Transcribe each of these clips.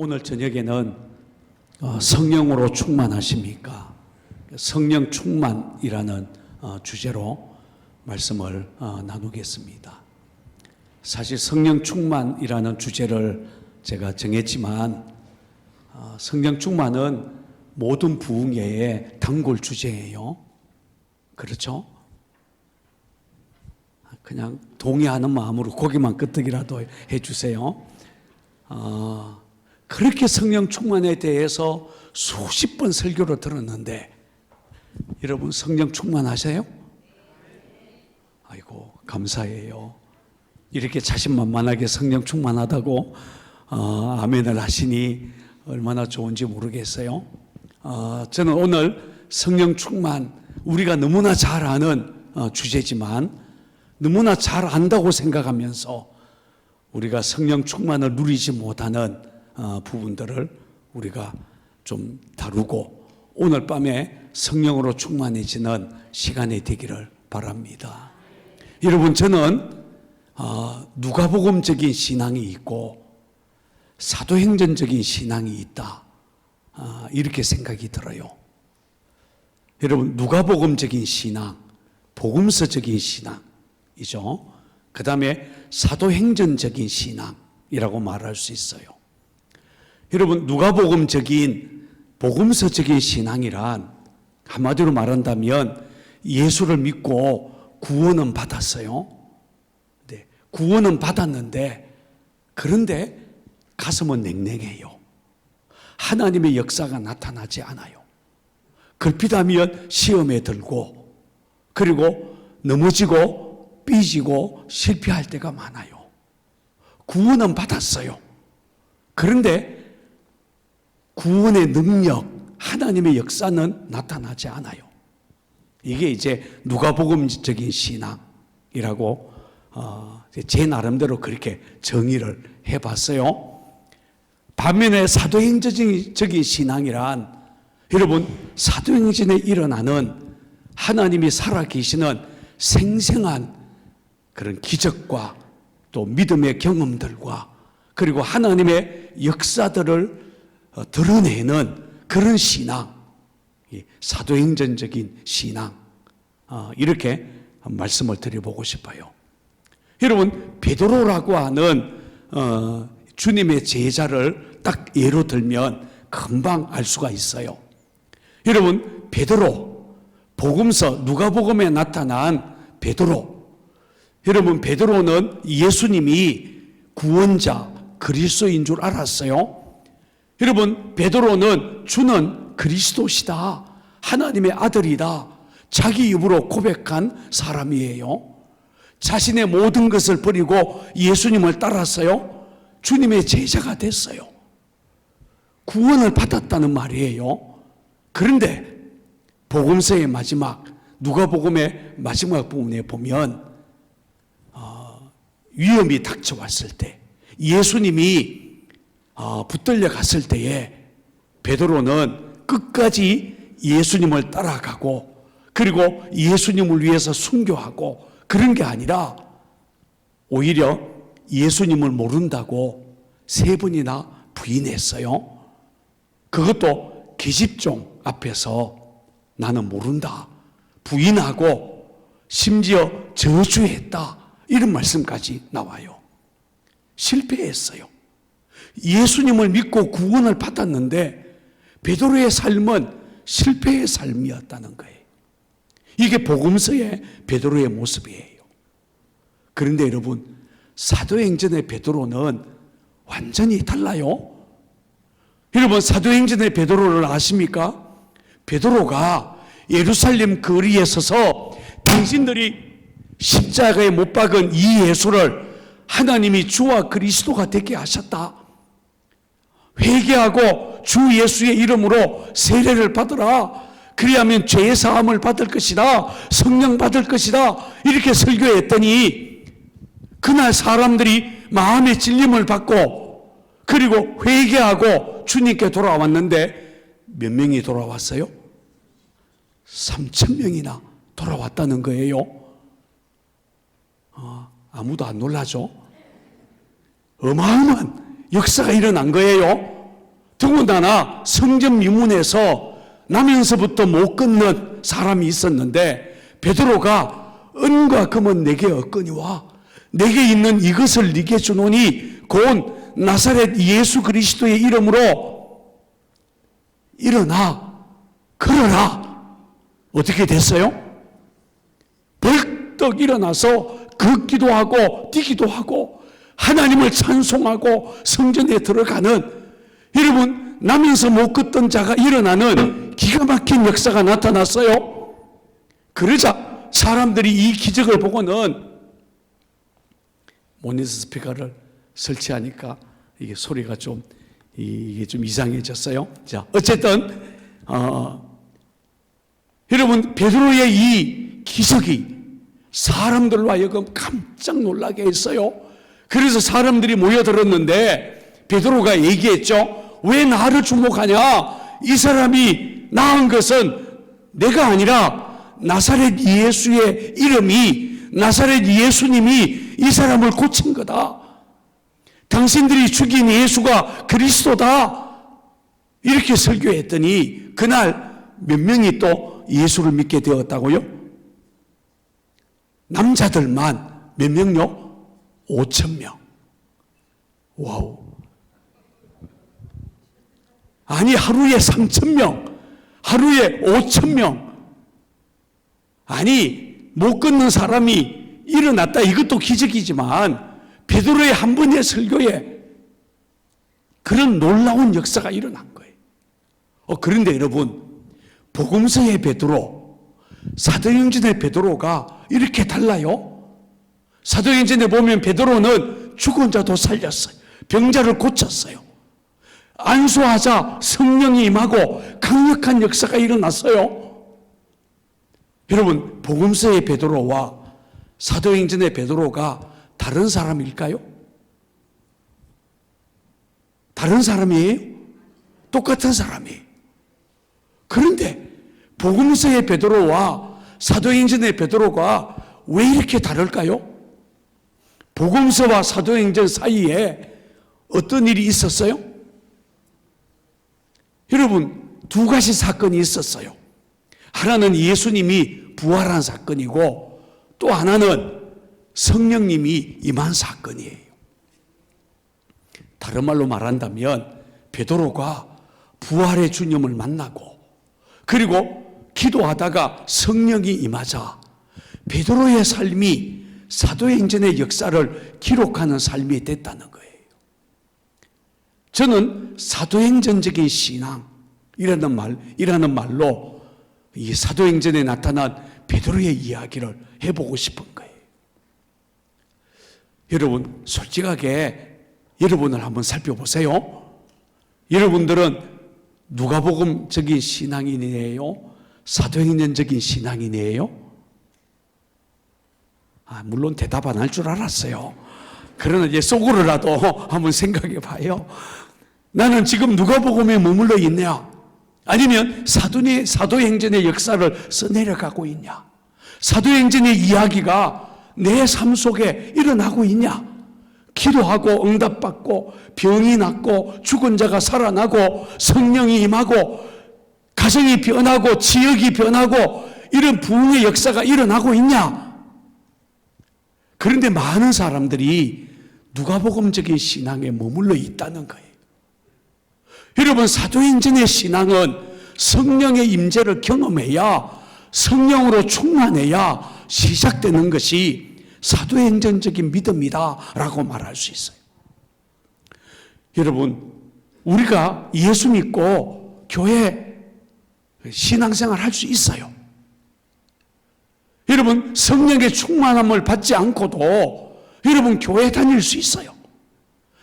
오늘 저녁에는 성령으로 충만하십니까? 성령 충만이라는 주제로 말씀을 나누겠습니다. 사실 성령 충만이라는 주제를 제가 정했지만 성령 충만은 모든 부흥회의 단골 주제예요. 그렇죠? 그냥 동의하는 마음으로 고개만 끄덕이라도 해주세요. 그렇게 성령 충만에 대해서 수십 번 설교를 들었는데 여러분 성령 충만하세요? 아이고 감사해요. 이렇게 자신만만하게 성령 충만하다고 아멘을 하시니 얼마나 좋은지 모르겠어요. 저는 오늘 성령 충만, 우리가 너무나 잘 아는 주제지만 너무나 잘 안다고 생각하면서 우리가 성령 충만을 누리지 못하는 부분들을 우리가 좀 다루고 오늘 밤에 성령으로 충만해지는 시간이 되기를 바랍니다. 여러분, 저는 누가복음적인 신앙이 있고 사도행전적인 신앙이 있다, 이렇게 생각이 들어요. 여러분, 누가복음적인 신앙, 복음서적인 신앙이죠. 그 다음에 사도행전적인 신앙이라고 말할 수 있어요. 여러분, 누가복음적인 복음서적인 신앙이란 한마디로 말한다면 예수를 믿고 구원은 받았어요. 네, 구원은 받았는데 그런데 가슴은 냉랭해요. 하나님의 역사가 나타나지 않아요. 걸핏하면 시험에 들고 그리고 넘어지고 삐지고 실패할 때가 많아요. 구원은 받았어요. 그런데 구원의 능력, 하나님의 역사는 나타나지 않아요. 이게 이제 누가복음적인 신앙이라고 제 나름대로 그렇게 정의를 해봤어요. 반면에 사도행전적인 신앙이란 여러분, 사도행전에 일어나는 하나님이 살아계시는 생생한 그런 기적과 또 믿음의 경험들과 그리고 하나님의 역사들을 드러내는 그런 신앙, 사도행전적인 신앙, 이렇게 말씀을 드려보고 싶어요. 여러분, 베드로라고 하는 주님의 제자를 딱 예로 들면 금방 알 수가 있어요. 여러분, 베드로, 복음서 누가복음에 나타난 베드로, 여러분, 베드로는 예수님이 구원자 그리스도인 줄 알았어요. 여러분, 베드로는 주는 그리스도시다, 하나님의 아들이다, 자기 입으로 고백한 사람이에요. 자신의 모든 것을 버리고 예수님을 따랐어요. 주님의 제자가 됐어요. 구원을 받았다는 말이에요. 그런데 복음서의 마지막, 누가복음의 마지막 부분에 보면 위험이 닥쳐왔을 때, 예수님이 붙들려 갔을 때에 베드로는 끝까지 예수님을 따라가고 그리고 예수님을 위해서 순교하고 그런 게 아니라 오히려 예수님을 모른다고 3번이나 부인했어요. 그것도 계집종 앞에서 나는 모른다 부인하고 심지어 저주했다, 이런 말씀까지 나와요. 실패했어요. 예수님을 믿고 구원을 받았는데 베드로의 삶은 실패의 삶이었다는 거예요. 이게 복음서의 베드로의 모습이에요. 그런데 여러분, 사도행전의 베드로는 완전히 달라요. 여러분, 사도행전의 베드로를 아십니까? 베드로가 예루살렘 거리에 서서 당신들이 십자가에 못 박은 이 예수를 하나님이 주와 그리스도가 되게 하셨다, 회개하고 주 예수의 이름으로 세례를 받으라, 그리하면 죄의 사함을 받을 것이다, 성령 받을 것이다, 이렇게 설교했더니 그날 사람들이 마음의 찔림을 받고 그리고 회개하고 주님께 돌아왔는데 몇 명이 돌아왔어요? 3,000명이나 돌아왔다는 거예요. 아무도 안 놀라죠? 어마어마한 역사가 일어난 거예요. 더군다나 성전 미문에서 나면서부터 못 끊는 사람이 있었는데 베드로가 은과 금은 내게 없거니와 내게 있는 이것을 네게 주노니 곧 나사렛 예수 그리스도의 이름으로 일어나 걸어라. 어떻게 됐어요? 벌떡 일어나서 걷기도 하고 뛰기도 하고 하나님을 찬송하고 성전에 들어가는, 여러분, 나면서 못 걷던 자가 일어나는 기가 막힌 역사가 나타났어요. 그러자 사람들이 이 기적을 보고는 모니터 스피커를 설치하니까 이게 소리가 좀 이상해졌어요. 자, 어쨌든 여러분, 베드로의 이 기적이 사람들로 하여금 깜짝 놀라게 했어요. 그래서 사람들이 모여들었는데 베드로가 얘기했죠. 왜 나를 주목하냐? 이 사람이 나은 것은 내가 아니라 나사렛 예수의 이름이, 나사렛 예수님이 이 사람을 고친 거다. 당신들이 죽인 예수가 그리스도다. 이렇게 설교했더니 그날 몇 명이 또 예수를 믿게 되었다고요? 남자들만 몇 명요? 5,000명. 와우. 아니, 하루에 3,000명, 하루에 5,000명. 아니, 못 걷는 사람이 일어났다. 이것도 기적이지만 베드로의 한 번의 설교에 그런 놀라운 역사가 일어난 거예요. 그런데 여러분, 복음서의 베드로, 사도행전의 베드로가 이렇게 달라요. 사도행전에 보면 베드로는 죽은 자도 살렸어요. 병자를 고쳤어요. 안수하자 성령이 임하고 강력한 역사가 일어났어요. 여러분, 복음서의 베드로와 사도행전의 베드로가 다른 사람일까요? 다른 사람이에요? 똑같은 사람이에요. 그런데 복음서의 베드로와 사도행전의 베드로가 왜 이렇게 다를까요? 복음서와 사도행전 사이에 어떤 일이 있었어요? 여러분, 두 가지 사건이 있었어요. 하나는 예수님이 부활한 사건이고 또 하나는 성령님이 임한 사건이에요. 다른 말로 말한다면 베드로가 부활의 주님을 만나고 그리고 기도하다가 성령이 임하자 베드로의 삶이 사도행전의 역사를 기록하는 삶이 됐다는 거예요. 저는 사도행전적인 신앙이라는 말로 이 사도행전에 나타난 베드로의 이야기를 해보고 싶은 거예요. 여러분, 솔직하게 여러분을 한번 살펴보세요. 여러분들은 누가복음적인 신앙인이에요? 사도행전적인 신앙인이에요? 물론 대답 안 할 줄 알았어요. 그러나 이제 속으로라도 한번 생각해 봐요. 나는 지금 누가복음에 머물러 있냐? 아니면 사도행전의 역사를 써내려가고 있냐? 사도행전의 이야기가 내 삶 속에 일어나고 있냐? 기도하고 응답받고 병이 낫고 죽은 자가 살아나고 성령이 임하고 가정이 변하고 지역이 변하고 이런 부흥의 역사가 일어나고 있냐? 그런데 많은 사람들이 누가복음적인 신앙에 머물러 있다는 거예요. 여러분, 사도행전의 신앙은 성령의 임재를 경험해야, 성령으로 충만해야 시작되는 것이 사도행전적인 믿음이다라고 말할 수 있어요. 여러분, 우리가 예수 믿고 교회 신앙생활 할 수 있어요. 여러분, 성령의 충만함을 받지 않고도 여러분 교회 다닐 수 있어요.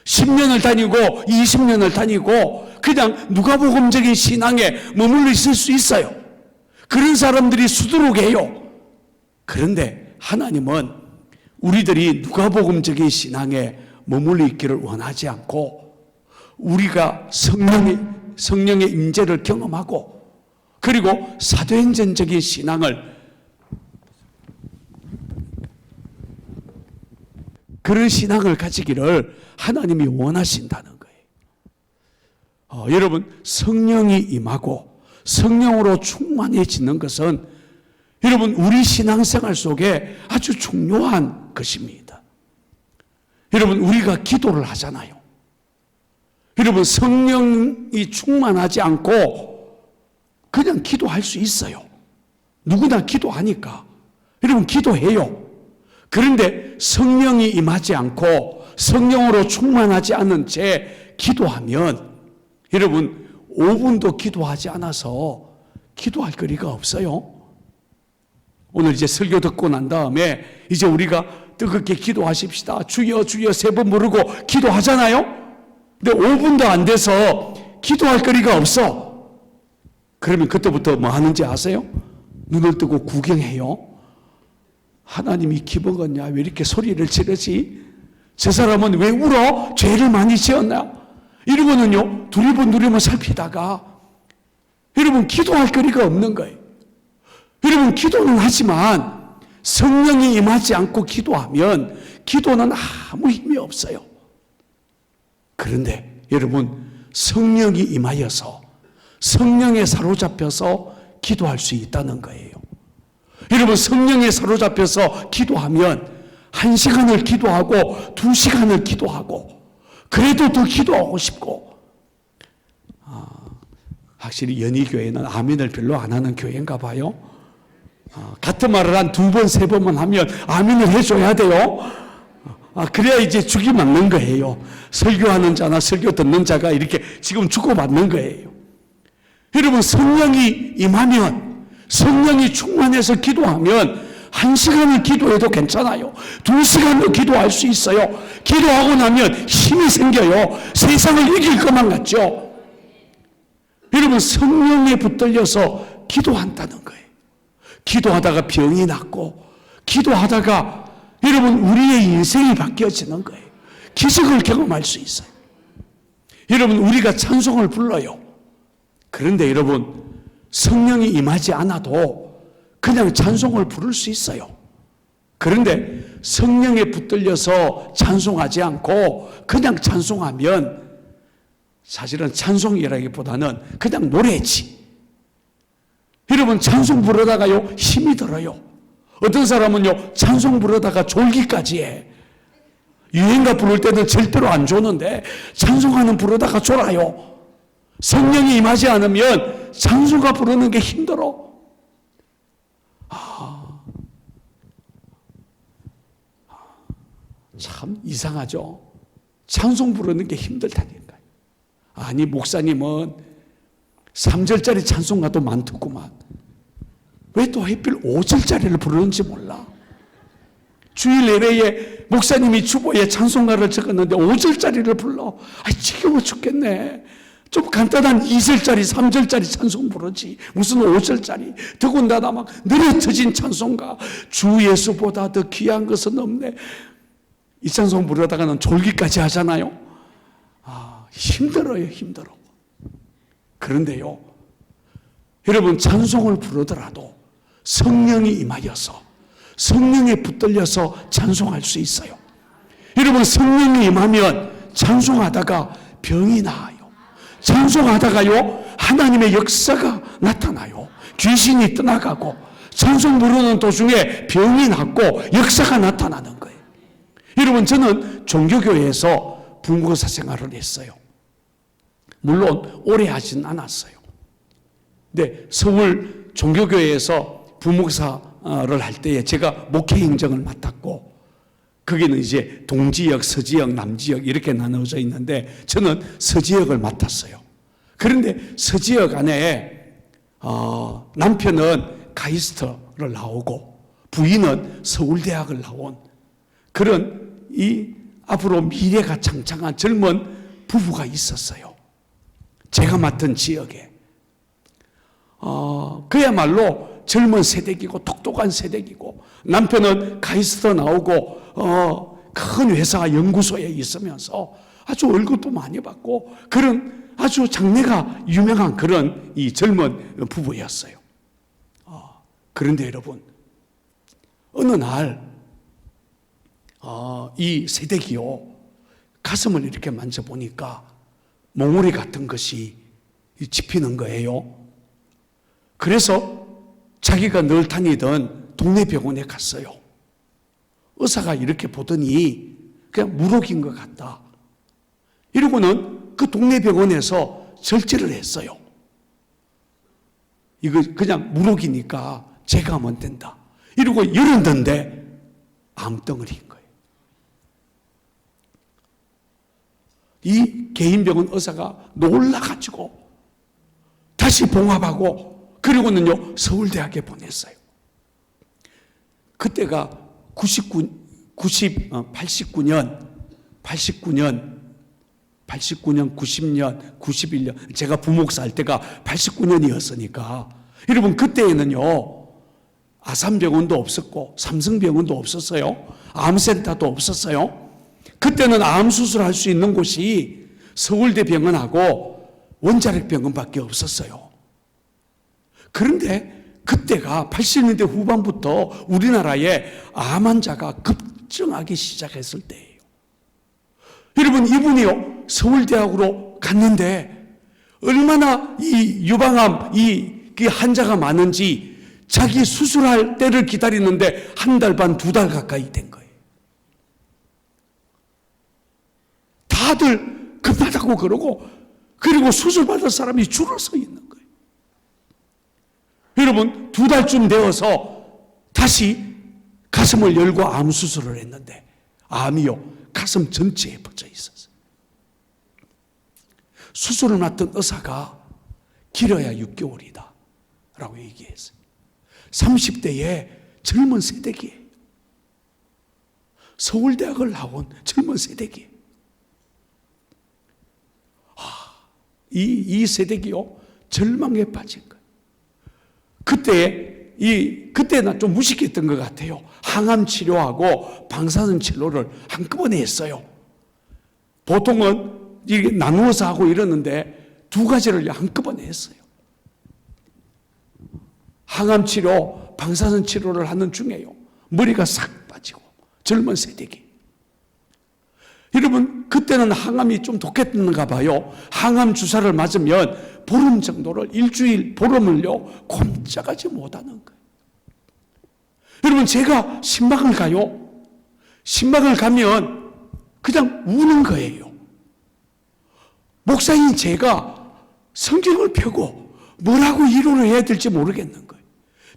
10년을 다니고 20년을 다니고 그냥 누가복음적인 신앙에 머물러 있을 수 있어요. 그런 사람들이 수두룩해요. 그런데 하나님은 우리들이 누가복음적인 신앙에 머물러 있기를 원하지 않고 우리가 성령의 임재를 경험하고 그리고 사도행전적인 신앙을 그런 신앙을 가지기를 하나님이 원하신다는 거예요. 여러분 성령이 임하고 성령으로 충만해지는 것은 여러분 우리 신앙생활 속에 아주 중요한 것입니다. 여러분 우리가 기도를 하잖아요. 여러분 성령이 충만하지 않고 그냥 기도할 수 있어요. 누구나 기도하니까. 여러분 기도해요. 그런데 성령이 임하지 않고 성령으로 충만하지 않은 채 기도하면 여러분 5분도 기도하지 않아서 기도할 거리가 없어요. 오늘 이제 설교 듣고 난 다음에 이제 우리가 뜨겁게 기도하십시다. 주여 주여 3번 부르고 기도하잖아요. 근데 5분도 안 돼서 기도할 거리가 없어. 그러면 그때부터 뭐 하는지 아세요? 눈을 뜨고 구경해요. 하나님이 기먹었냐? 왜 이렇게 소리를 지르지? 저 사람은 왜 울어? 죄를 많이 지었나? 이러고는요 두리번두리번 살피다가 여러분 기도할 거리가 없는 거예요. 여러분 기도는 하지만 성령이 임하지 않고 기도하면 기도는 아무 힘이 없어요. 그런데 여러분 성령이 임하여서 성령에 사로잡혀서 기도할 수 있다는 거예요. 여러분 성령에 사로잡혀서 기도하면 1시간을 기도하고 2시간을 기도하고 그래도 더 기도하고 싶고 확실히 연희교회는 아멘을 별로 안 하는 교회인가 봐요. 같은 말을 한 2번, 3번만 하면 아멘을 해줘야 돼요. 그래야 이제 죽이 맞는 거예요. 설교하는 자나 설교 듣는 자가 이렇게 지금 주고받는 거예요. 여러분 성령이 임하면 성령이 충만해서 기도하면 1시간을 기도해도 괜찮아요. 2시간도 기도할 수 있어요. 기도하고 나면 힘이 생겨요. 세상을 이길 것만 같죠. 여러분 성령에 붙들려서 기도한다는 거예요. 기도하다가 병이 낫고 기도하다가 여러분 우리의 인생이 바뀌어지는 거예요. 기적을 경험할 수 있어요. 여러분 우리가 찬송을 불러요. 그런데 여러분 성령이 임하지 않아도 그냥 찬송을 부를 수 있어요. 그런데 성령에 붙들려서 찬송하지 않고 그냥 찬송하면 사실은 찬송이라기보다는 그냥 노래지. 여러분 찬송 부르다가요 힘이 들어요. 어떤 사람은요 찬송 부르다가 졸기까지 해. 유행가 부를 때는 절대로 안 조는데 찬송가는 부르다가 졸아요. 성령이 임하지 않으면 찬송가 부르는 게 힘들어. 참 이상하죠. 찬송 부르는 게 힘들다니까요. 아니 목사님은 3절짜리 찬송가도 많더구만. 왜 또 하필 5절짜리를 부르는지 몰라. 주일 예배에 목사님이 주보에 찬송가를 적었는데 5절짜리를 불러. 지겨워 죽겠네. 좀 간단한 2절짜리 3절짜리 찬송 부르지 무슨 5절짜리. 더군다나 막 느려터진 찬송가. 주 예수보다 더 귀한 것은 없네. 이 찬송 부르다가는 졸기까지 하잖아요. 힘들어요. 힘들어. 그런데요 여러분 찬송을 부르더라도 성령이 임하여서 성령에 붙들려서 찬송할 수 있어요. 여러분 성령이 임하면 찬송하다가 병이 나아요. 찬송하다가요 하나님의 역사가 나타나요. 귀신이 떠나가고 찬송 부르는 도중에 병이 낫고 역사가 나타나는 거예요. 여러분 저는 종교교회에서 부목사 생활을 했어요. 물론 오래 하진 않았어요. 근데 서울 종교교회에서 부목사를 할 때에 제가 목회 행정을 맡았고 거기는 이제 동지역, 서지역, 남지역 이렇게 나누어져 있는데 저는 서지역을 맡았어요. 그런데 서지역 안에 남편은 카이스트를 나오고 부인은 서울대학을 나온 그런 이 앞으로 미래가 창창한 젊은 부부가 있었어요. 제가 맡은 지역에. 그야말로 젊은 세대기고 똑똑한 세대기고 남편은 카이스트 나오고 큰 회사 연구소에 있으면서 아주 월급도 많이 받고 그런 아주 장래가 유명한 그런 이 젊은 부부였어요. 그런데 여러분 어느 날 이 세대기요 가슴을 이렇게 만져보니까 몽우리 같은 것이 집히는 거예요. 그래서 자기가 늘 다니던 동네 병원에 갔어요. 의사가 이렇게 보더니 그냥 무록인 것 같다. 이러고는 그 동네 병원에서 절제를 했어요. 이거 그냥 무록이니까 제거하면 된다. 이러고 열었는데 암덩어리인 거예요. 이 개인병원 의사가 놀라가지고 다시 봉합하고 그리고는요 서울대학에 보냈어요. 그때가 89년, 90년, 91년 제가 부목사 할 때가 89년이었으니까 여러분 그때에는요 아산병원도 없었고 삼성병원도 없었어요. 암센터도 없었어요. 그때는 암 수술할 수 있는 곳이 서울대병원하고 원자력병원밖에 없었어요. 그런데 그때가 80년대 후반부터 우리나라에 암 환자가 급증하기 시작했을 때예요. 여러분 이분이요 서울대학으로 갔는데 얼마나 이 유방암 이 환자가 많은지 자기 수술할 때를 기다리는데 한 달 반, 두 달 가까이 된 거예요. 다들 급하다고 그러고 그리고 수술받을 사람이 줄을 서 있는 거예요. 여러분 두 달쯤 되어서 다시 가슴을 열고 암 수술을 했는데 암이요 가슴 전체에 퍼져 있었어요. 수술을 맡은 의사가 길어야 6개월이다 라고 얘기했어요. 30대의 젊은 세대기예요. 서울대학을 나온 젊은 세대기예요. 이 세대기요 절망에 빠진 거예요. 그때는 좀 무식했던 것 같아요. 항암 치료하고 방사선 치료를 한꺼번에 했어요. 보통은 이게 나누어서 하고 이러는데 두 가지를 한꺼번에 했어요. 항암 치료, 방사선 치료를 하는 중에요. 머리가 싹 빠지고 젊은 세대기. 여러분 그때는 항암이 좀 독했는가 봐요. 항암 주사를 맞으면 보름 정도를 일주일 보름을요 꼼짝하지 못하는 거예요. 여러분 제가 신방을 가요. 신방을 가면 그냥 우는 거예요. 목사인 제가 성경을 펴고 뭐라고 위로를 해야 될지 모르겠는 거예요.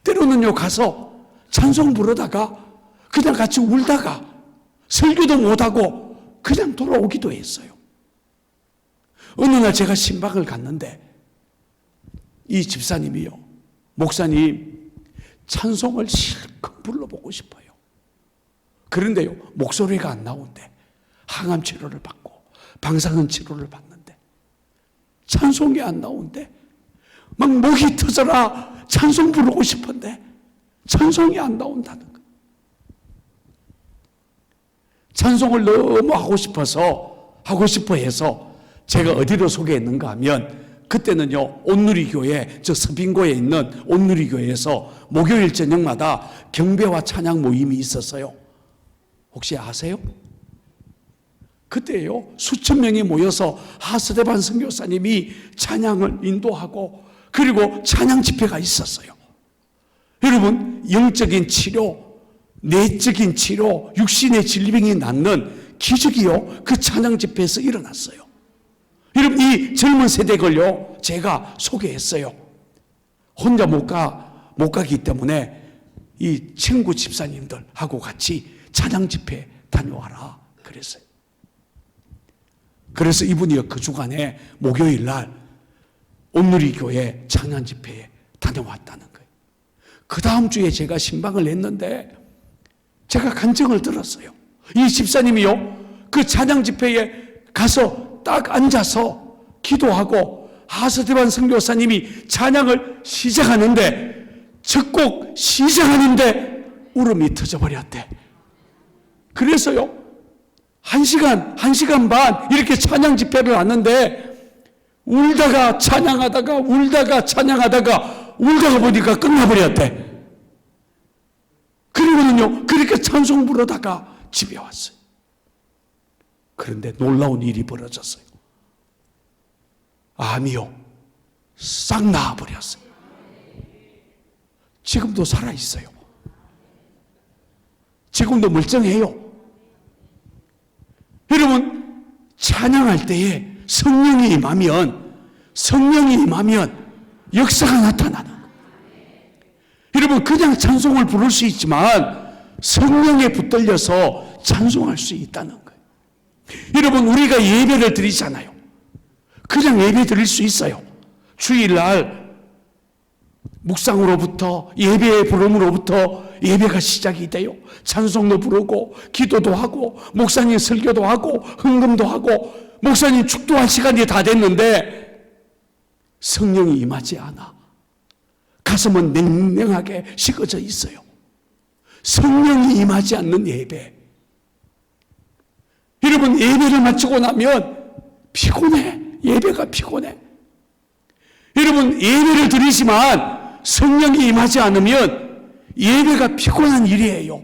때로는요 가서 찬송 부르다가 그냥 같이 울다가 설교도 못하고 그냥 돌아오기도 했어요. 어느 날 제가 신방을 갔는데 이 집사님이요 목사님 찬송을 실컷 불러보고 싶어요. 그런데요 목소리가 안 나오는데 항암 치료를 받고 방사선 치료를 받는데 찬송이 안 나오는데 막 목이 터져라 찬송 부르고 싶은데 찬송이 안 나온다는 거예요. 찬송을 너무 하고 싶어 해서 제가 어디로 소개했는가 하면 그때는요 온누리교회 저 서빙고에 있는 온누리교회에서 목요일 저녁마다 경배와 찬양 모임이 있었어요. 혹시 아세요? 그때요 수천 명이 모여서 하스데반 선교사님이 찬양을 인도하고 그리고 찬양 집회가 있었어요. 여러분 영적인 치료, 내적인 치료, 육신의 질병이 낫는 기적이요 그 찬양 집회에서 일어났어요. 여러분 이 젊은 세대걸요 제가 소개했어요. 혼자 못 가기 때문에 이 친구 집사님들하고 같이 찬양 집회 다녀와라 그랬어요. 그래서 이분이 그 주간에 목요일 날 온누리교회 찬양 집회에 다녀왔다는 거예요. 그 다음 주에 제가 신방을 했는데 제가 간증을 들었어요. 이 집사님이요 그 찬양 집회에 가서 딱 앉아서 기도하고 하스데반 선교사님이 찬양을 시작하는데 첫 곡 시작하는데 울음이 터져버렸대. 그래서요 1시간 반 이렇게 찬양 집회를 왔는데 울다가 찬양하다가 울다가 보니까 끝나버렸대. 그리고는요 그렇게 찬송 부르다가 집에 왔어요. 그런데 놀라운 일이 벌어졌어요. 암이요 싹 나아버렸어요. 지금도 살아있어요. 지금도 멀쩡해요. 여러분, 찬양할 때에 성령이 임하면 역사가 나타나는 거예요. 여러분, 그냥 찬송을 부를 수 있지만 성령에 붙들려서 찬송할 수 있다는 거예요. 여러분, 우리가 예배를 드리잖아요. 그냥 예배 드릴 수 있어요. 주일날 묵상으로부터, 예배의 부름으로부터 예배가 시작이 돼요. 찬송도 부르고 기도도 하고 목사님 설교도 하고 헌금도 하고 목사님 축도할 시간이 다 됐는데 성령이 임하지 않아. 가슴은 냉랭하게 식어져 있어요. 성령이 임하지 않는 예배. 여러분, 예배를 마치고 나면 피곤해. 예배가 피곤해. 여러분, 예배를 드리지만 성령이 임하지 않으면 예배가 피곤한 일이에요.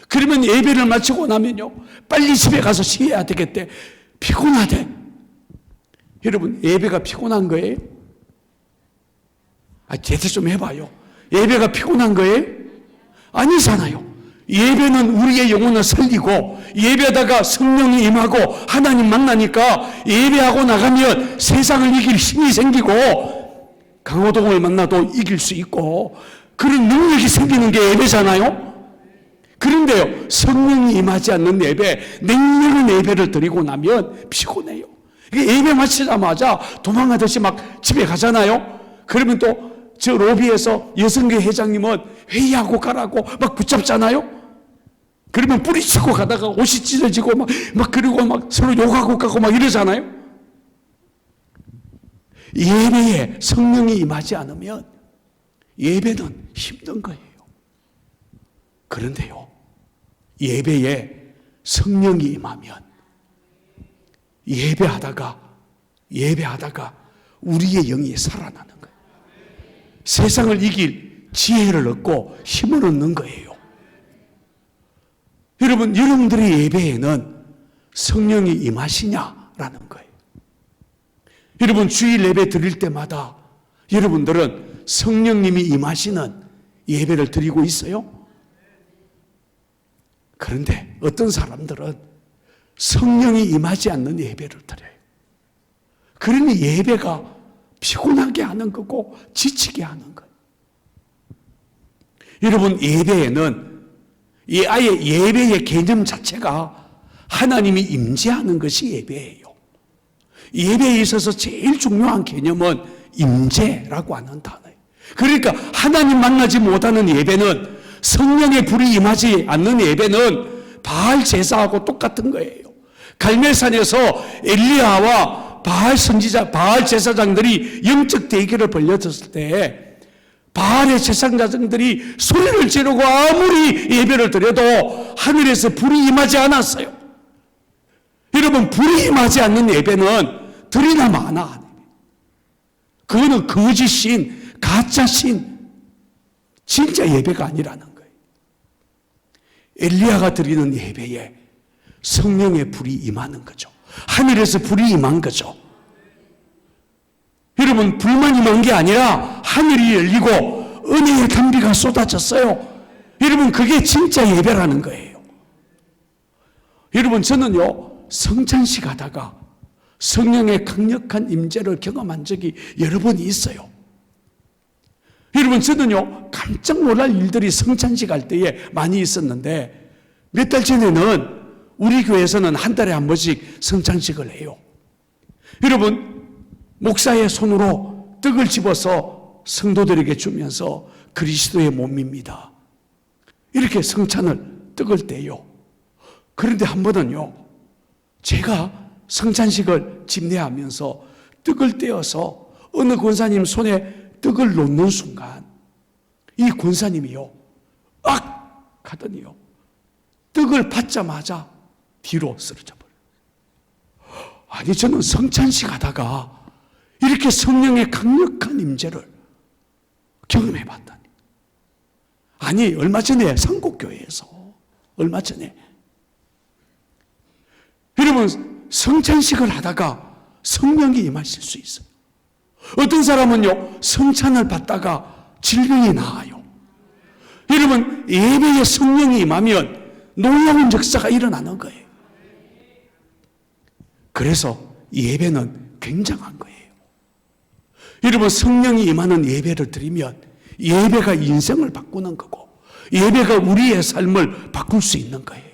그러면 예배를 마치고 나면요, 빨리 집에 가서 쉬어야 되겠대. 피곤하대. 여러분, 예배가 피곤한 거예요? 제대로 좀 해봐요. 예배가 피곤한 거예요? 아니잖아요. 예배는 우리의 영혼을 살리고, 예배하다가 성령이 임하고 하나님 만나니까 예배하고 나가면 세상을 이길 힘이 생기고 강호동을 만나도 이길 수 있고 그런 능력이 생기는 게 예배잖아요. 그런데요, 성령이 임하지 않는 예배, 냉랭한 예배를 드리고 나면 피곤해요. 예배 마치자마자 도망가듯이 막 집에 가잖아요. 그러면 또 저 로비에서 여성회 회장님은 회의하고 가라고 막 붙잡잖아요. 그러면 뿌리치고 가다가 옷이 찢어지고 막 그리고 막 서로 욕하고 가고 막 이러잖아요. 예배에 성령이 임하지 않으면 예배는 힘든 거예요. 그런데요, 예배에 성령이 임하면 예배하다가 우리의 영이 살아나는 거예요. 세상을 이길 지혜를 얻고 힘을 얻는 거예요. 여러분, 여러분들의 예배에는 성령이 임하시냐라는 거예요. 여러분, 주일 예배 드릴 때마다 여러분들은 성령님이 임하시는 예배를 드리고 있어요? 그런데 어떤 사람들은 성령이 임하지 않는 예배를 드려요. 그러니 예배가 피곤하게 하는 거고 지치게 하는 거예요. 여러분, 예배에는 아예 예배의 개념 자체가 하나님이 임재하는 것이 예배예요. 예배에 있어서 제일 중요한 개념은 임재라고 하는 단어예요. 그러니까 하나님 만나지 못하는 예배는, 성령의 불이 임하지 않는 예배는 바알 제사하고 똑같은 거예요. 갈멜산에서 엘리야와 바알 선지자, 바알 제사장들이 영적 대결을 벌였을 때 바알의 제사장들이 소리를 지르고 아무리 예배를 드려도 하늘에서 불이 임하지 않았어요. 여러분, 불이 임하지 않는 예배는 들이나 마나, 그거는 거짓신, 가짜신, 진짜 예배가 아니라는 거예요. 엘리야가 드리는 예배에 성령의 불이 임하는 거죠. 하늘에서 불이 임한 거죠. 여러분, 불만 임한 게 아니라 하늘이 열리고 은혜의 단비가 쏟아졌어요. 여러분, 그게 진짜 예배라는 거예요. 여러분, 저는요, 성찬식 하다가 성령의 강력한 임재를 경험한 적이 여러 번 있어요. 여러분, 저는요, 깜짝 놀랄 일들이 성찬식 할 때에 많이 있었는데, 몇 달 전에는 우리 교회에서는 한 달에 한 번씩 성찬식을 해요. 여러분, 목사의 손으로 떡을 집어서 성도들에게 주면서 그리스도의 몸입니다, 이렇게 성찬을 떡을 떼요. 그런데 한 번은요, 제가 성찬식을 집례하면서 떡을 떼어서 어느 권사님 손에 떡을 놓는 순간 이 권사님이요, 악! 하더니요, 떡을 받자마자 뒤로 쓰러져 버려요. 아니, 저는 성찬식 하다가 이렇게 성령의 강력한 임재를 경험해 봤다니. 아니, 얼마 전에 상곡교회에서, 얼마 전에 여러분, 성찬식을 하다가 성령이 임하실 수 있어요. 어떤 사람은요, 성찬을 받다가 질병이 나아요. 여러분, 예배에 성령이 임하면 놀라운 역사가 일어나는 거예요. 그래서 예배는 굉장한 거예요. 여러분, 성령이 임하는 예배를 드리면 예배가 인생을 바꾸는 거고 예배가 우리의 삶을 바꿀 수 있는 거예요.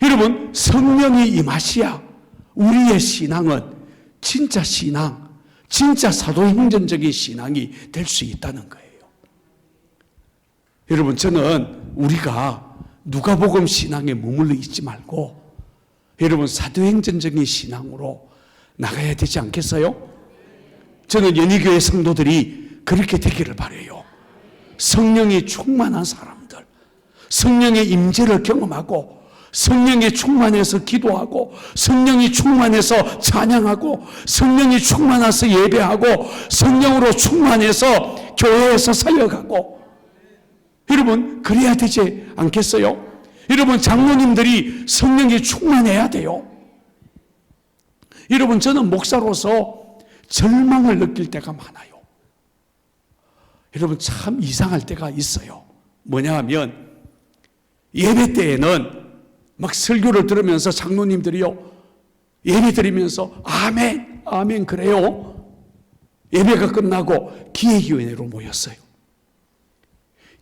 여러분, 성령이 임하시야 우리의 신앙은 진짜 신앙, 진짜 사도행전적인 신앙이 될 수 있다는 거예요. 여러분, 저는 우리가 누가복음 신앙에 머물러 있지 말고 여러분 사도행전적인 신앙으로 나가야 되지 않겠어요? 저는 연희교회 성도들이 그렇게 되기를 바라요. 성령이 충만한 사람들, 성령의 임재를 경험하고 성령이 충만해서 기도하고 성령이 충만해서 찬양하고 성령이 충만해서 예배하고 성령으로 충만해서 교회에서 사역하고, 여러분 그래야 되지 않겠어요? 여러분, 장로님들이 성령이 충만해야 돼요. 여러분, 저는 목사로서 절망을 느낄 때가 많아요. 여러분, 참 이상할 때가 있어요. 뭐냐 하면 예배 때에는 막 설교를 들으면서 장로님들이요, 예배 드리면서 아멘, 아멘 그래요. 예배가 끝나고 기획위원회로 모였어요.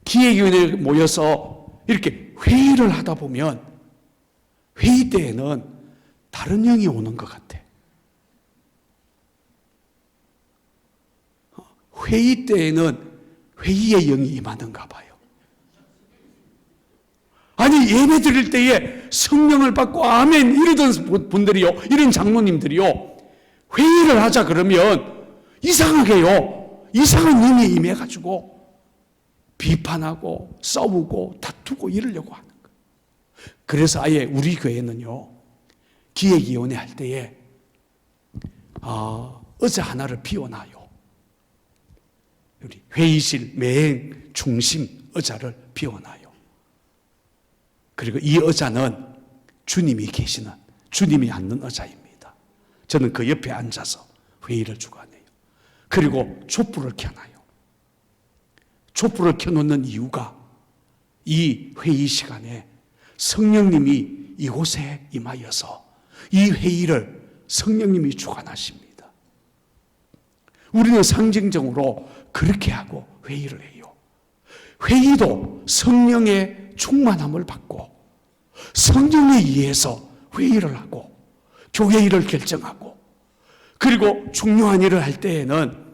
기획위원회에 모여서 이렇게 회의를 하다 보면 회의 때에는 다른 영이 오는 것 같아. 회의 때에는 회의의 영이 임하는가 봐요. 아니, 예배 드릴 때에 성령을 받고 아멘 이러던 분들이요, 이런 장로님들이요, 회의를 하자 그러면 이상하게요, 이상한 영이 임해가지고 비판하고 싸우고 다투고 이러려고 하는 거예요. 그래서 아예 우리 교회는요, 기획위원회 할 때에 의자 하나를 비워놔요. 우리 회의실 매행 중심 의자를 비워놔요. 그리고 이 의자는 주님이 계시는, 주님이 앉는 의자입니다. 저는 그 옆에 앉아서 회의를 주관해요. 그리고 촛불을 켜놔요. 촛불을 켜놓는 이유가 이 회의 시간에 성령님이 이곳에 임하여서 이 회의를 성령님이 주관하십니다. 우리는 상징적으로 그렇게 하고 회의를 해요. 회의도 성령의 충만함을 받고 성령에 의해서 회의를 하고 교회 일을 결정하고, 그리고 중요한 일을 할 때에는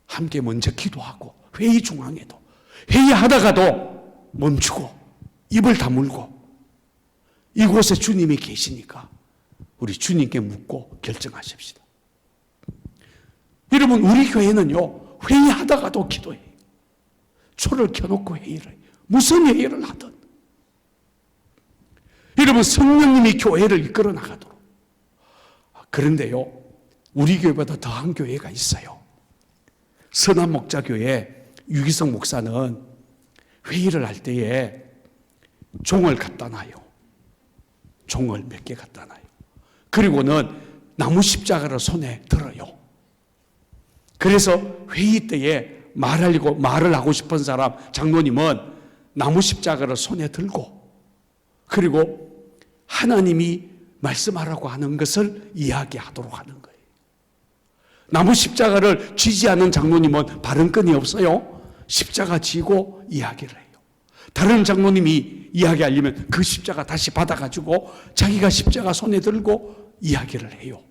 함께 먼저 기도하고, 회의 중앙에도 회의하다가도 멈추고 입을 다물고, 이곳에 주님이 계시니까 우리 주님께 묻고 결정하십시다. 여러분, 우리 교회는요, 회의하다가도 기도해요. 초를 켜놓고 회의를 해요. 무슨 회의를 하든. 여러분, 성령님이 교회를 이끌어 나가도록. 그런데요, 우리 교회보다 더한 교회가 있어요. 선한목자교회 유기성 목사는 회의를 할 때에 종을 갖다 놔요. 종을 몇 개 갖다 놔요. 그리고는 나무 십자가를 손에 들어요. 그래서 회의 때에 말을 하고 싶은 사람, 장로님은 나무 십자가를 손에 들고, 그리고 하나님이 말씀하라고 하는 것을 이야기하도록 하는 거예요. 나무 십자가를 쥐지 않는 장로님은 발언권이 없어요. 십자가 쥐고 이야기를 해요. 다른 장로님이 이야기하려면 그 십자가 다시 받아가지고 자기가 십자가 손에 들고 이야기를 해요.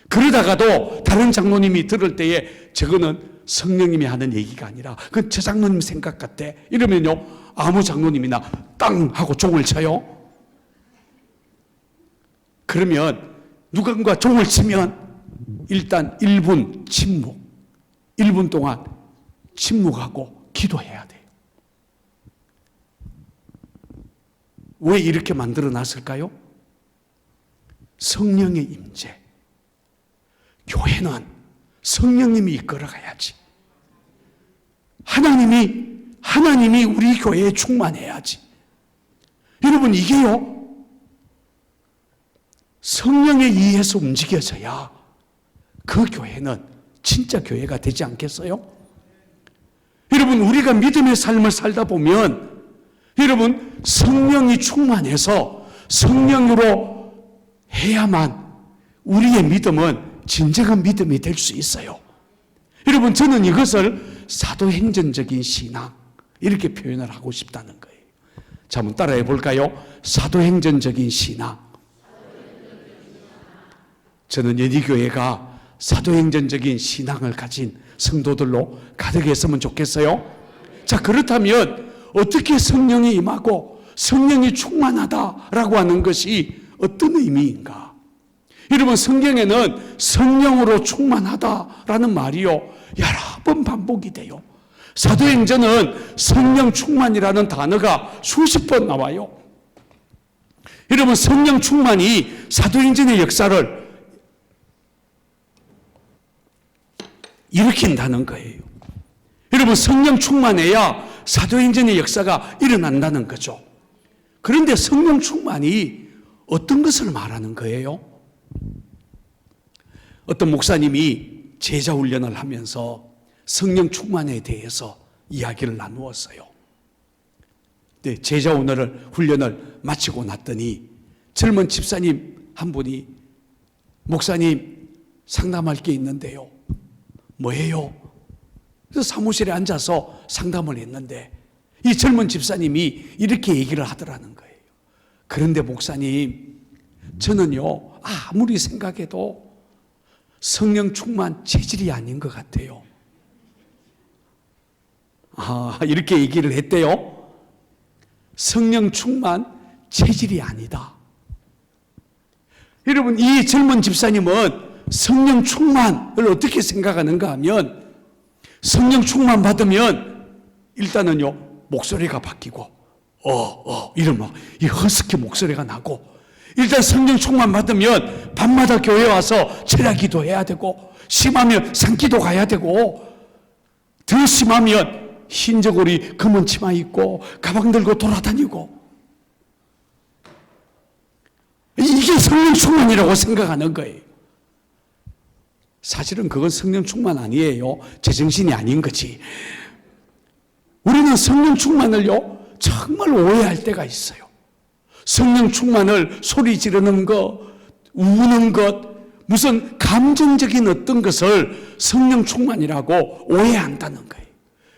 그러다가도 다른 장로님이 들을 때에 저거는 성령님이 하는 얘기가 아니라 그건 저 장로님 생각 같아, 이러면요, 아무 장로님이나 땅 하고 종을 쳐요. 그러면 누군가 종을 치면 일단 1분 침묵, 1분 동안 침묵하고 기도해야 돼요. 왜 이렇게 만들어 놨을까요? 성령의 임재. 교회는 성령님이 이끌어가야지. 하나님이 우리 교회에 충만해야지. 여러분, 이게요, 성령에 의해서 움직여져야 그 교회는 진짜 교회가 되지 않겠어요? 여러분, 우리가 믿음의 삶을 살다 보면 여러분, 성령이 충만해서 성령으로 해야만 우리의 믿음은 진정한 믿음이 될 수 있어요. 여러분, 저는 이것을 사도행전적인 신앙 이렇게 표현을 하고 싶다는 거예요. 자, 한번 따라해 볼까요? 사도행전적인 신앙. 저는 연희교회가 사도행전적인 신앙을 가진 성도들로 가득했으면 좋겠어요. 자, 그렇다면 어떻게 성령이 임하고 성령이 충만하다라고 하는 것이 어떤 의미인가? 여러분, 성경에는 성령으로 충만하다라는 말이요, 여러 번 반복이 돼요. 사도행전은 성령 충만이라는 단어가 수십 번 나와요. 여러분, 성령 충만이 사도행전의 역사를 일으킨다는 거예요. 여러분, 성령 충만해야 사도행전의 역사가 일어난다는 거죠. 그런데 성령 충만이 어떤 것을 말하는 거예요? 어떤 목사님이 제자 훈련을 하면서 성령 충만에 대해서 이야기를 나누었어요. 네, 제자 훈련을 마치고 났더니 젊은 집사님 한 분이 목사님 상담할 게 있는데요. 뭐예요? 그래서 사무실에 앉아서 상담을 했는데 이 젊은 집사님이 이렇게 얘기를 하더라는 거예요. 그런데 목사님, 저는요 아무리 생각해도 성령 충만 체질이 아닌 것 같아요. 이렇게 얘기를 했대요. 성령 충만 체질이 아니다. 여러분, 이 젊은 집사님은 성령 충만을 어떻게 생각하는가 하면 성령 충만 받으면 일단은요 목소리가 바뀌고 이러면 이 허스키 목소리가 나고, 일단 성령 충만 받으면 밤마다 교회 와서 철야 기도해야 되고, 심하면 산기도 가야 되고, 더 심하면 흰 저고리 검은 치마 입고 가방 들고 돌아다니고, 이게 성령 충만이라고 생각하는 거예요. 사실은 그건 성령 충만 아니에요. 제정신이 아닌 거지. 우리는 성령 충만을요 정말 오해할 때가 있어요. 성령 충만을 소리 지르는 것, 우는 것, 무슨 감정적인 어떤 것을 성령 충만이라고 오해한다는 거예요.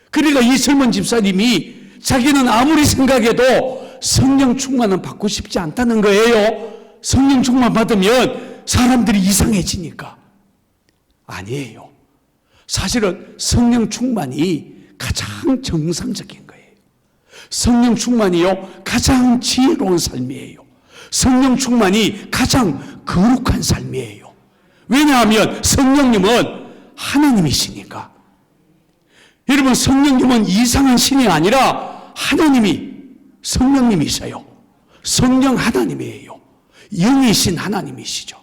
그러니까 이 젊은 집사님이 자기는 아무리 생각해도 성령 충만은 받고 싶지 않다는 거예요. 성령 충만 받으면 사람들이 이상해지니까. 아니에요. 사실은 성령 충만이 가장 정상적인 거예요. 성령 충만이요 가장 지혜로운 삶이에요. 성령 충만이 가장 거룩한 삶이에요. 왜냐하면 성령님은 하나님이시니까. 여러분, 성령님은 이상한 신이 아니라 하나님이 성령님이세요. 성령 하나님이에요. 영이신 하나님이시죠.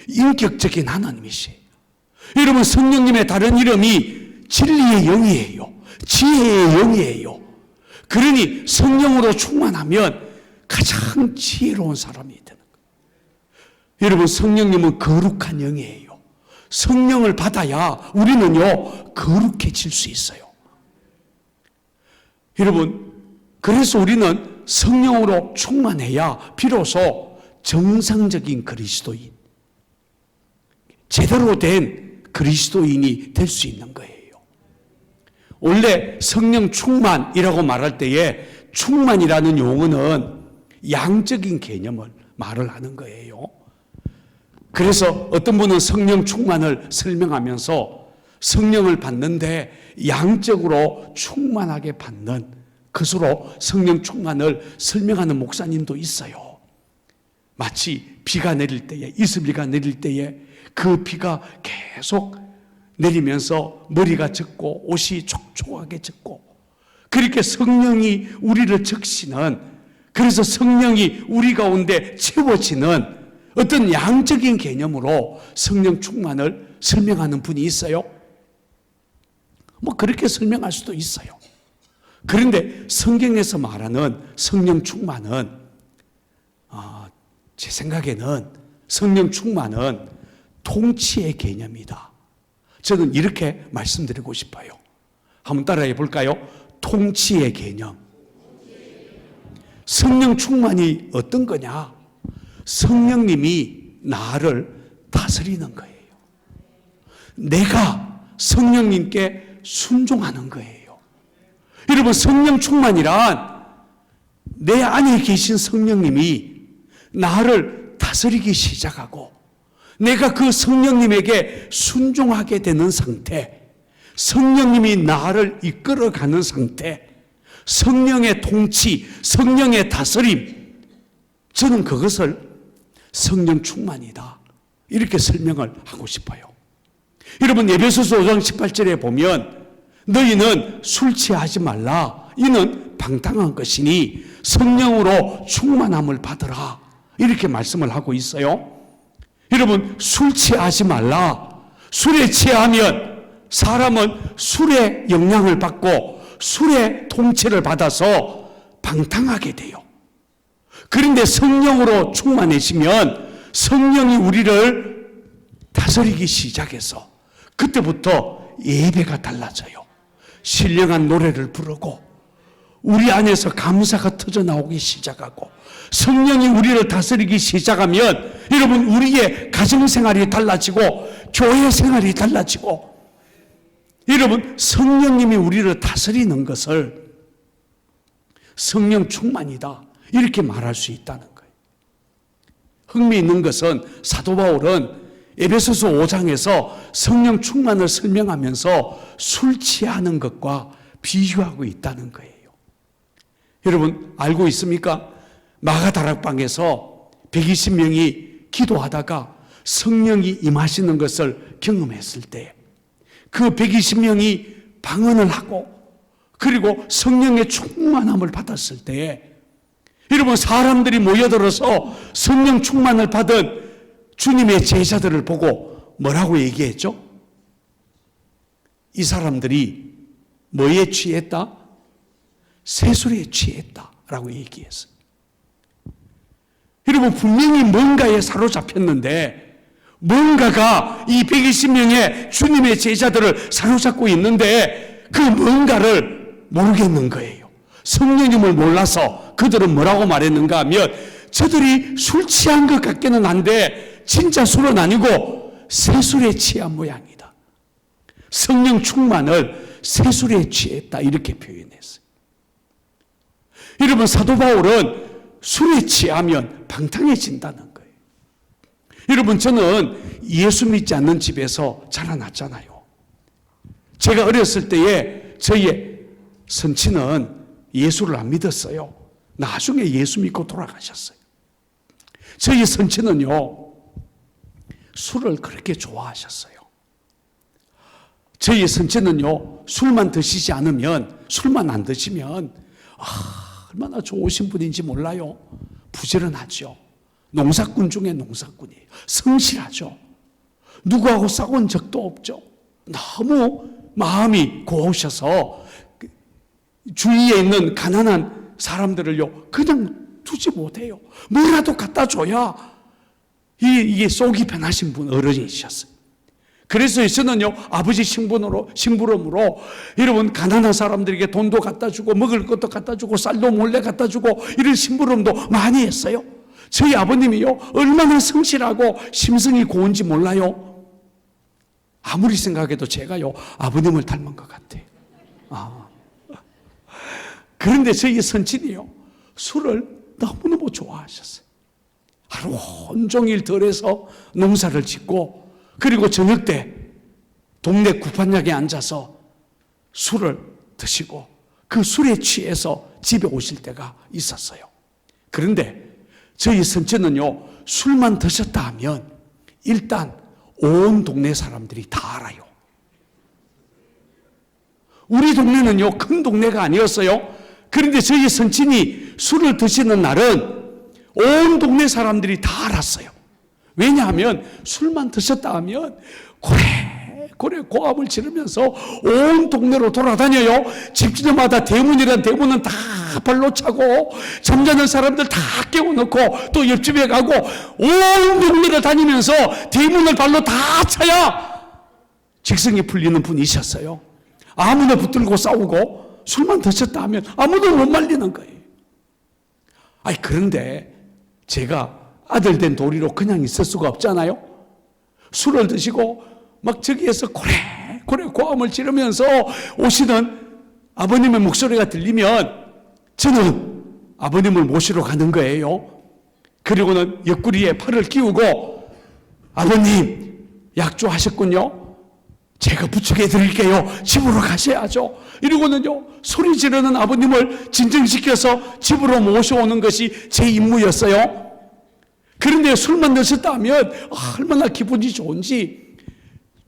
인격적인 하나님이시에요. 여러분, 성령님의 다른 이름이 진리의 영이에요. 지혜의 영이에요. 그러니 성령으로 충만하면 가장 지혜로운 사람이 되는 거예요. 여러분, 성령님은 거룩한 영이에요. 성령을 받아야 우리는요 거룩해질 수 있어요. 여러분, 그래서 우리는 성령으로 충만해야 비로소 정상적인 그리스도인, 제대로 된 그리스도인이 될 수 있는 거예요. 원래 성령 충만이라고 말할 때에 충만이라는 용어는 양적인 개념을 말을 하는 거예요. 그래서 어떤 분은 성령 충만을 설명하면서 성령을 받는데 양적으로 충만하게 받는 것으로 성령 충만을 설명하는 목사님도 있어요. 마치 비가 내릴 때에, 이슬비가 내릴 때에 그 비가 계속 내리면서 머리가 젖고 옷이 촉촉하게 젖고, 그렇게 성령이 우리를 적시는, 그래서 성령이 우리 가운데 채워지는 어떤 양적인 개념으로 성령 충만을 설명하는 분이 있어요. 뭐 그렇게 설명할 수도 있어요. 그런데 성경에서 말하는 성령 충만은 제 생각에는 성령 충만은 통치의 개념이다. 저는 이렇게 말씀드리고 싶어요. 한번 따라해 볼까요? 통치의 개념. 성령 충만이 어떤 거냐? 성령님이 나를 다스리는 거예요. 내가 성령님께 순종하는 거예요. 여러분, 성령 충만이란 내 안에 계신 성령님이 나를 다스리기 시작하고 내가 그 성령님에게 순종하게 되는 상태, 성령님이 나를 이끌어가는 상태, 성령의 통치, 성령의 다스림, 저는 그것을 성령 충만이다, 이렇게 설명을 하고 싶어요. 여러분, 에베소서 5장 18절에 보면 너희는 술 취하지 말라, 이는 방탕한 것이니 성령으로 충만함을 받으라, 이렇게 말씀을 하고 있어요. 여러분, 술 취하지 말라. 술에 취하면 사람은 술의 영향을 받고 술의 통치를 받아서 방탕하게 돼요. 그런데 성령으로 충만해지면 성령이 우리를 다스리기 시작해서 그때부터 예배가 달라져요. 신령한 노래를 부르고 우리 안에서 감사가 터져나오기 시작하고 성령이 우리를 다스리기 시작하면 여러분, 우리의 가정생활이 달라지고 교회 생활이 달라지고, 여러분, 성령님이 우리를 다스리는 것을 성령 충만이다, 이렇게 말할 수 있다는 거예요. 흥미있는 것은 사도 바울은 에베소서 5장에서 성령 충만을 설명하면서 술 취하는 것과 비교하고 있다는 거예요. 여러분, 알고 있습니까? 마가다락방에서 120명이 기도하다가 성령이 임하시는 것을 경험했을 때 그 120명이 방언을 하고 그리고 성령의 충만함을 받았을 때에 여러분, 사람들이 모여들어서 성령 충만을 받은 주님의 제자들을 보고 뭐라고 얘기했죠? 이 사람들이 뭐에 취했다? 세술에 취했다라고 얘기했어요. 여러분, 분명히 뭔가에 사로잡혔는데 뭔가가 이 120명의 주님의 제자들을 사로잡고 있는데 그 뭔가를 모르겠는 거예요. 성령님을 몰라서 그들은 뭐라고 말했는가 하면 저들이 술 취한 것 같기는 한데 진짜 술은 아니고 세술에 취한 모양이다. 성령 충만을 세술에 취했다, 이렇게 표현했어요. 여러분, 사도 바울은 술에 취하면 방탕해진다는 거예요. 여러분, 저는 예수 믿지 않는 집에서 자라났잖아요. 제가 어렸을 때에 저희 선친은 예수를 안 믿었어요. 나중에 예수 믿고 돌아가셨어요. 저희 선친은요, 술을 그렇게 좋아하셨어요. 저희 선친은요, 술만 드시지 않으면, 술만 안 드시면 얼마나 좋으신 분인지 몰라요. 부지런하죠. 농사꾼 중에 농사꾼이에요. 성실하죠. 누구하고 싸운 적도 없죠. 너무 마음이 고우셔서 주위에 있는 가난한 사람들을요, 그냥 두지 못해요. 뭐라도 갖다 줘야 이게 속이 편하신 분, 어른이셨어요. 그래서 저는요, 아버지 심부름으로 여러분, 가난한 사람들에게 돈도 갖다 주고 먹을 것도 갖다 주고 쌀도 몰래 갖다 주고 이런 심부름도 많이 했어요. 저희 아버님이요, 얼마나 성실하고 심성이 고운지 몰라요. 아무리 생각해도 제가요, 아버님을 닮은 것 같아요. 그런데 저희 선친이요, 술을 너무너무 좋아하셨어요. 하루 온종일 들에서 농사를 짓고 그리고 저녁 때 동네 구판약에 앉아서 술을 드시고 그 술에 취해서 집에 오실 때가 있었어요. 그런데 저희 선친은요, 술만 드셨다 하면 일단 온 동네 사람들이 다 알아요. 우리 동네는요, 큰 동네가 아니었어요. 그런데 저희 선친이 술을 드시는 날은 온 동네 사람들이 다 알았어요. 왜냐하면 술만 드셨다 하면 고래 고함을 지르면서 온 동네로 돌아다녀요. 집집마다 대문이란 대문은 다 발로 차고 잠자는 사람들 다 깨워놓고 또 옆집에 가고 온 동네를 다니면서 대문을 발로 다 차야 직성이 풀리는 분이셨어요. 아무나 붙들고 싸우고 술만 드셨다 하면 아무도 못 말리는 거예요. 그런데 제가 아들 된 도리로 그냥 있을 수가 없잖아요. 술을 드시고 막 저기에서 고래 고함을 지르면서 오시는 아버님의 목소리가 들리면 저는 아버님을 모시러 가는 거예요. 그리고는 옆구리에 팔을 끼우고 아버님 약조하셨군요. 제가 부축해 드릴게요. 집으로 가셔야죠. 이러고는요 소리 지르는 아버님을 진정시켜서 집으로 모셔오는 것이 제 임무였어요. 그런데 술만 드셨다면 얼마나 기분이 좋은지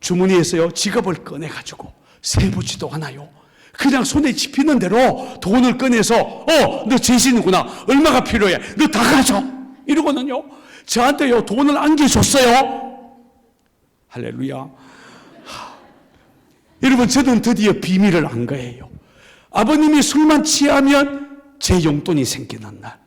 주머니에서요 지갑을 꺼내가지고 세보지도 않아요. 그냥 손에 집히는 대로 돈을 꺼내서 너 재신이구나. 얼마가 필요해. 너 다 가져. 이러고는요 저한테요 돈을 안겨줬어요. 할렐루야. 여러분 저는 드디어 비밀을 안 거예요. 아버님이 술만 취하면 제 용돈이 생기는 날.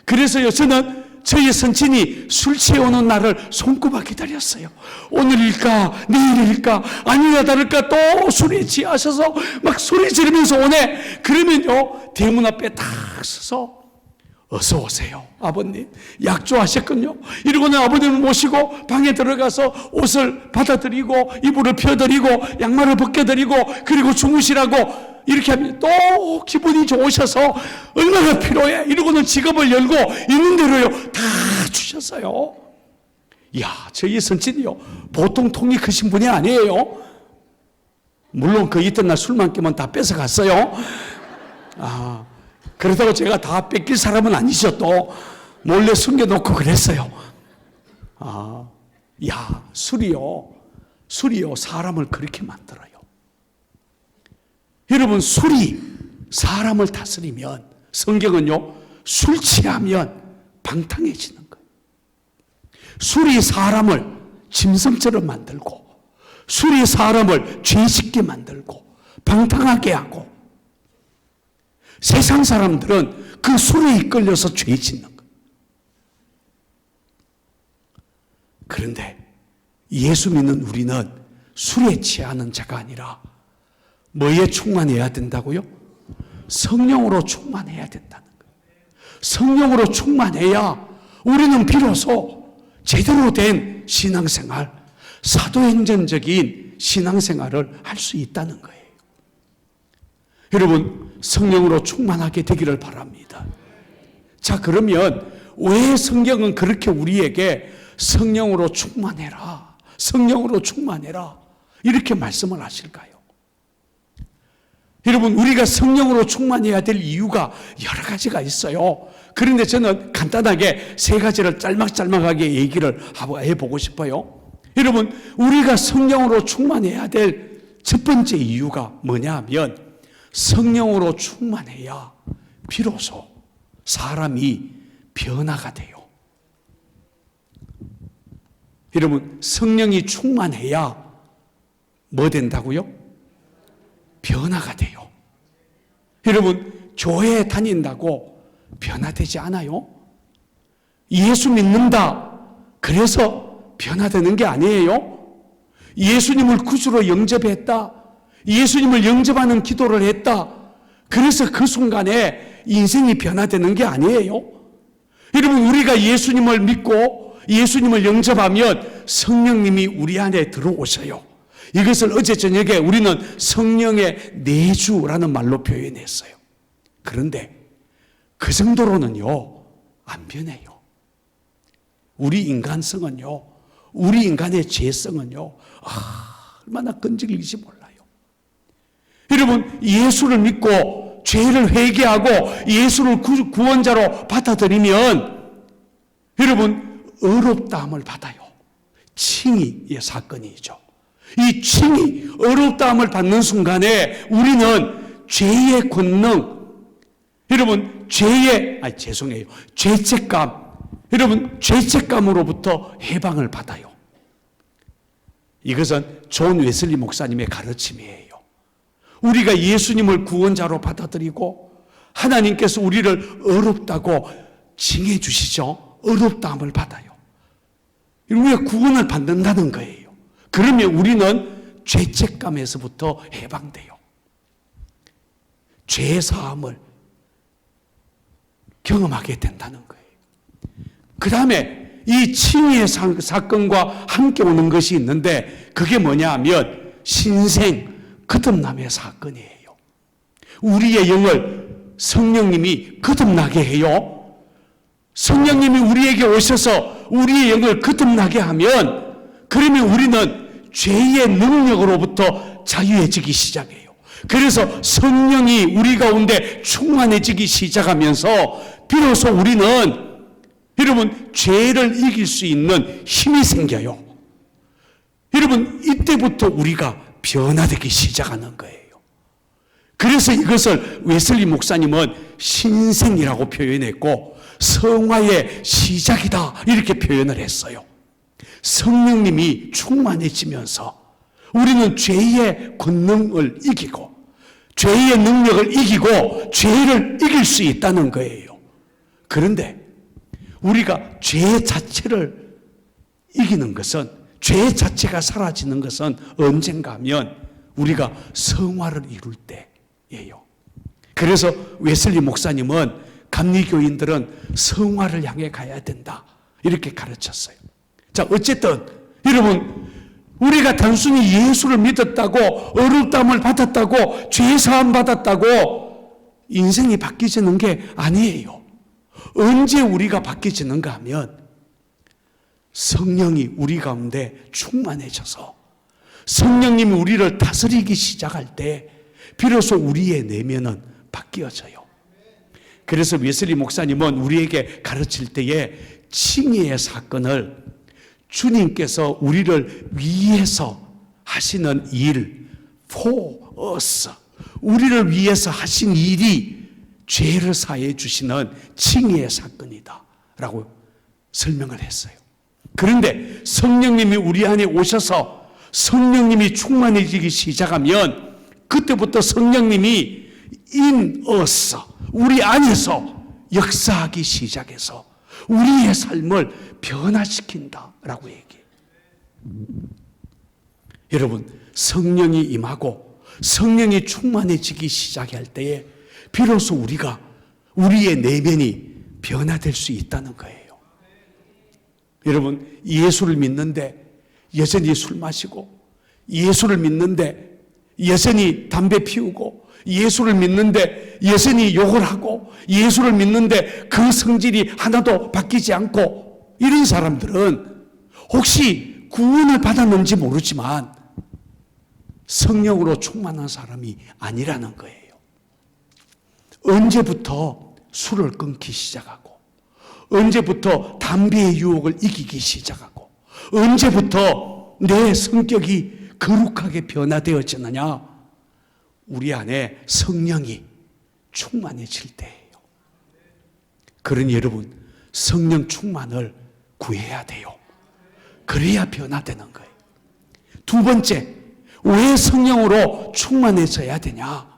그래서요 저는 저희 선친이 술 취해오는 날을 손꼽아 기다렸어요. 오늘일까 내일일까 아니나 다를까 또 술에 취하셔서 막 소리 지르면서 오네. 그러면요 대문 앞에 딱 서서 어서 오세요 아버님 약조하셨군요. 이러고는 아버님을 모시고 방에 들어가서 옷을 받아드리고 이불을 펴드리고 양말을 벗겨드리고 그리고 주무시라고 이렇게 하면 또 기분이 좋으셔서 얼마나 필요해. 이러고는 지갑을 열고 있는 대로요 다 주셨어요. 이야 저희 선친이요 보통 통이 크신 분이 아니에요. 물론 그 이튿날 술만 깨면 다 뺏어갔어요. 그렇다고 제가 다 뺏길 사람은 아니죠. 또 몰래 숨겨놓고 그랬어요. 술이요 사람을 그렇게 만들어요. 여러분 술이 사람을 다스리면 성경은요 술 취하면 방탕해지는 거예요. 술이 사람을 짐승처럼 만들고 술이 사람을 죄짓게 만들고 방탕하게 하고 세상 사람들은 그 술에 이끌려서 죄 짓는 거예요. 그런데 예수 믿는 우리는 술에 취하는 자가 아니라 뭐에 충만해야 된다고요? 성령으로 충만해야 된다는 거예요. 성령으로 충만해야 우리는 비로소 제대로 된 신앙생활, 사도행전적인 신앙생활을 할 수 있다는 거예요. 여러분 성령으로 충만하게 되기를 바랍니다. 자 그러면 왜 성경은 그렇게 우리에게 성령으로 충만해라, 성령으로 충만해라 이렇게 말씀을 하실까요? 여러분 우리가 성령으로 충만해야 될 이유가 여러 가지가 있어요. 그런데 저는 간단하게 세 가지를 짤막짤막하게 얘기를 해보고 싶어요. 여러분 우리가 성령으로 충만해야 될 첫 번째 이유가 뭐냐 하면 성령으로 충만해야 비로소 사람이 변화가 돼요. 여러분 성령이 충만해야 뭐 된다고요? 변화가 돼요. 여러분 교회에 다닌다고 변화되지 않아요? 예수 믿는다 그래서 변화되는 게 아니에요. 예수님을 구주로 영접했다, 예수님을 영접하는 기도를 했다, 그래서 그 순간에 인생이 변화되는 게 아니에요. 여러분 우리가 예수님을 믿고 예수님을 영접하면 성령님이 우리 안에 들어오셔요. 이것을 어제 저녁에 우리는 성령의 내주라는 말로 표현했어요. 그런데 그 정도로는요 안 변해요. 우리 인간성은요, 우리 인간의 죄성은요 얼마나 끈질기지 몰라요. 여러분 예수를 믿고 죄를 회개하고 예수를 구원자로 받아들이면 여러분 의롭다함을 받아요. 칭의의 사건이죠. 이 칭의, 의롭다함을 받는 순간에 우리는 죄의 권능, 여러분 죄의 죄책감, 여러분, 죄책감으로부터 해방을 받아요. 이것은 존 웨슬리 목사님의 가르침이에요. 우리가 예수님을 구원자로 받아들이고 하나님께서 우리를 어렵다고 징해 주시죠. 어렵다함을 받아요. 우리가 구원을 받는다는 거예요. 그러면 우리는 죄책감에서부터 해방돼요. 죄의 사함을 경험하게 된다는 거예요. 그 다음에 이 칭의의 사건과 함께 오는 것이 있는데 그게 뭐냐 하면 신생 거듭남의 사건이에요. 우리의 영을 성령님이 거듭나게 해요. 성령님이 우리에게 오셔서 우리의 영을 거듭나게 하면 그러면 우리는 죄의 능력으로부터 자유해지기 시작해요. 그래서 성령이 우리 가운데 충만해지기 시작하면서 비로소 우리는 여러분 죄를 이길 수 있는 힘이 생겨요. 여러분 이때부터 우리가 변화되기 시작하는 거예요. 그래서 이것을 웨슬리 목사님은 신생이라고 표현했고 성화의 시작이다 이렇게 표현을 했어요. 성령님이 충만해지면서 우리는 죄의 권능을 이기고 죄의 능력을 이기고 죄를 이길 수 있다는 거예요. 그런데 우리가 죄 자체를 이기는 것은 죄 자체가 사라지는 것은 언젠가 하면 우리가 성화를 이룰 때예요. 그래서 웨슬리 목사님은 감리교인들은 성화를 향해 가야 된다 이렇게 가르쳤어요. 자, 어쨌든 여러분 우리가 단순히 예수를 믿었다고 어렵다함을 받았다고 죄사함 받았다고 인생이 바뀌지는 게 아니에요. 언제 우리가 바뀌지는가 하면 성령이 우리 가운데 충만해져서 성령님이 우리를 다스리기 시작할 때 비로소 우리의 내면은 바뀌어져요. 그래서 웨슬리 목사님은 우리에게 가르칠 때에 칭의의 사건을 주님께서 우리를 위해서 하시는 일, for us, 우리를 위해서 하신 일이 죄를 사해 주시는 칭의의 사건이다 라고 설명을 했어요. 그런데 성령님이 우리 안에 오셔서 성령님이 충만해지기 시작하면 그때부터 성령님이 in us, 우리 안에서 역사하기 시작해서 우리의 삶을 변화시킨다라고 얘기해요. 여러분, 성령이 임하고 성령이 충만해지기 시작할 때에 비로소 우리가 우리의 내면이 변화될 수 있다는 거예요. 여러분, 예수를 믿는데 여전히 술 마시고, 예수를 믿는데 여전히 담배 피우고, 예수를 믿는데 여전히 욕을 하고, 예수를 믿는데 그 성질이 하나도 바뀌지 않고, 이런 사람들은 혹시 구원을 받았는지 모르지만 성령으로 충만한 사람이 아니라는 거예요. 언제부터 술을 끊기 시작하고, 언제부터 담배의 유혹을 이기기 시작하고, 언제부터 내 성격이 거룩하게 변화되어지느냐? 우리 안에 성령이 충만해질 때예요. 그러니 여러분, 성령 충만을 구해야 돼요. 그래야 변화되는 거예요. 두 번째, 왜 성령으로 충만해져야 되냐?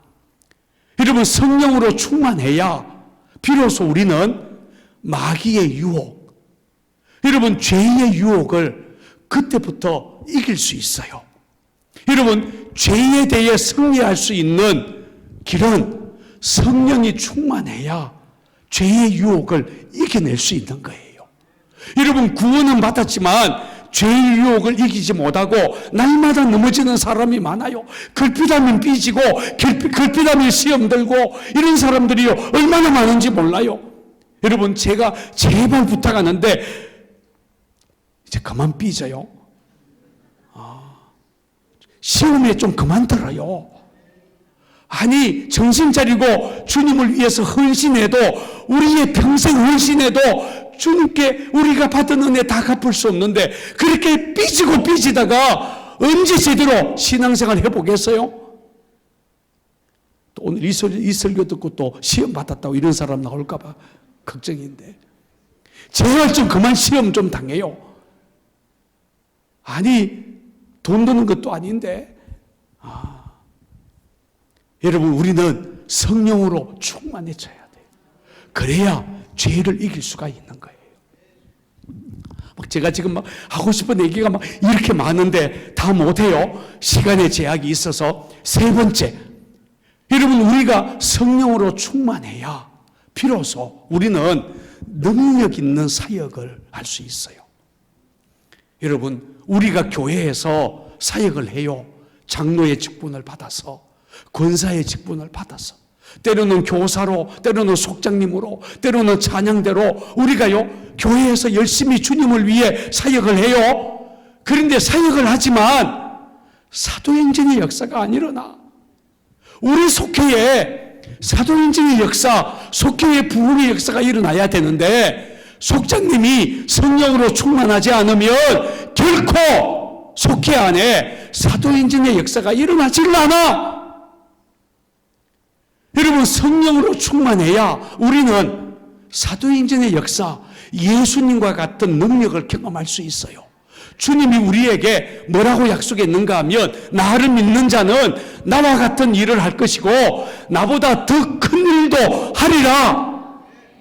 여러분, 성령으로 충만해야 비로소 우리는 마귀의 유혹, 여러분 죄의 유혹을 그때부터 이길 수 있어요. 여러분, 죄에 대해 승리할 수 있는 길은 성령이 충만해야 죄의 유혹을 이겨낼 수 있는 거예요. 여러분, 구원은 받았지만 죄의 유혹을 이기지 못하고 날마다 넘어지는 사람이 많아요. 걸핏하면 삐지고 걸핏하면 시험 들고 이런 사람들이 얼마나 많은지 몰라요. 여러분, 제가 제발 부탁하는데 이제 그만 삐져요. 시험에 좀 그만 들어요. 아니, 정신 차리고 주님을 위해서 헌신해도, 우리의 평생 헌신해도 주님께 우리가 받은 은혜 다 갚을 수 없는데 그렇게 삐지고 삐지다가 언제 제대로 신앙생활 해보겠어요? 또 오늘 이 설교 듣고 또 시험 받았다고 이런 사람 나올까 봐 걱정인데, 제발 좀 그만 시험 좀 당해요. 아니, 돈 드는 것도 아닌데. 여러분, 우리는 성령으로 충만해져야 돼요. 그래야 죄를 이길 수가 있는 거예요. 제가 지금 막 하고 싶은 얘기가 막 이렇게 많은데 다 못해요. 시간의 제약이 있어서. 세 번째, 여러분, 우리가 성령으로 충만해야 비로소 우리는 능력 있는 사역을 할 수 있어요. 여러분, 우리가 교회에서 사역을 해요. 장로의 직분을 받아서, 권사의 직분을 받아서, 때로는 교사로, 때로는 속장님으로, 때로는 찬양대로 우리가요 교회에서 열심히 주님을 위해 사역을 해요. 그런데 사역을 하지만 사도행전의 역사가 안 일어나. 우리 속회에 사도행전의 역사, 속회의 부흥의 역사가 일어나야 되는데 속장님이 성령으로 충만하지 않으면 결코 속회 안에 사도행전의 역사가 일어나질 않아. 여러분, 성령으로 충만해야 우리는 사도행전의 역사, 예수님과 같은 능력을 경험할 수 있어요. 주님이 우리에게 뭐라고 약속했는가 하면 나를 믿는 자는 나와 같은 일을 할 것이고 나보다 더 큰 일도 하리라.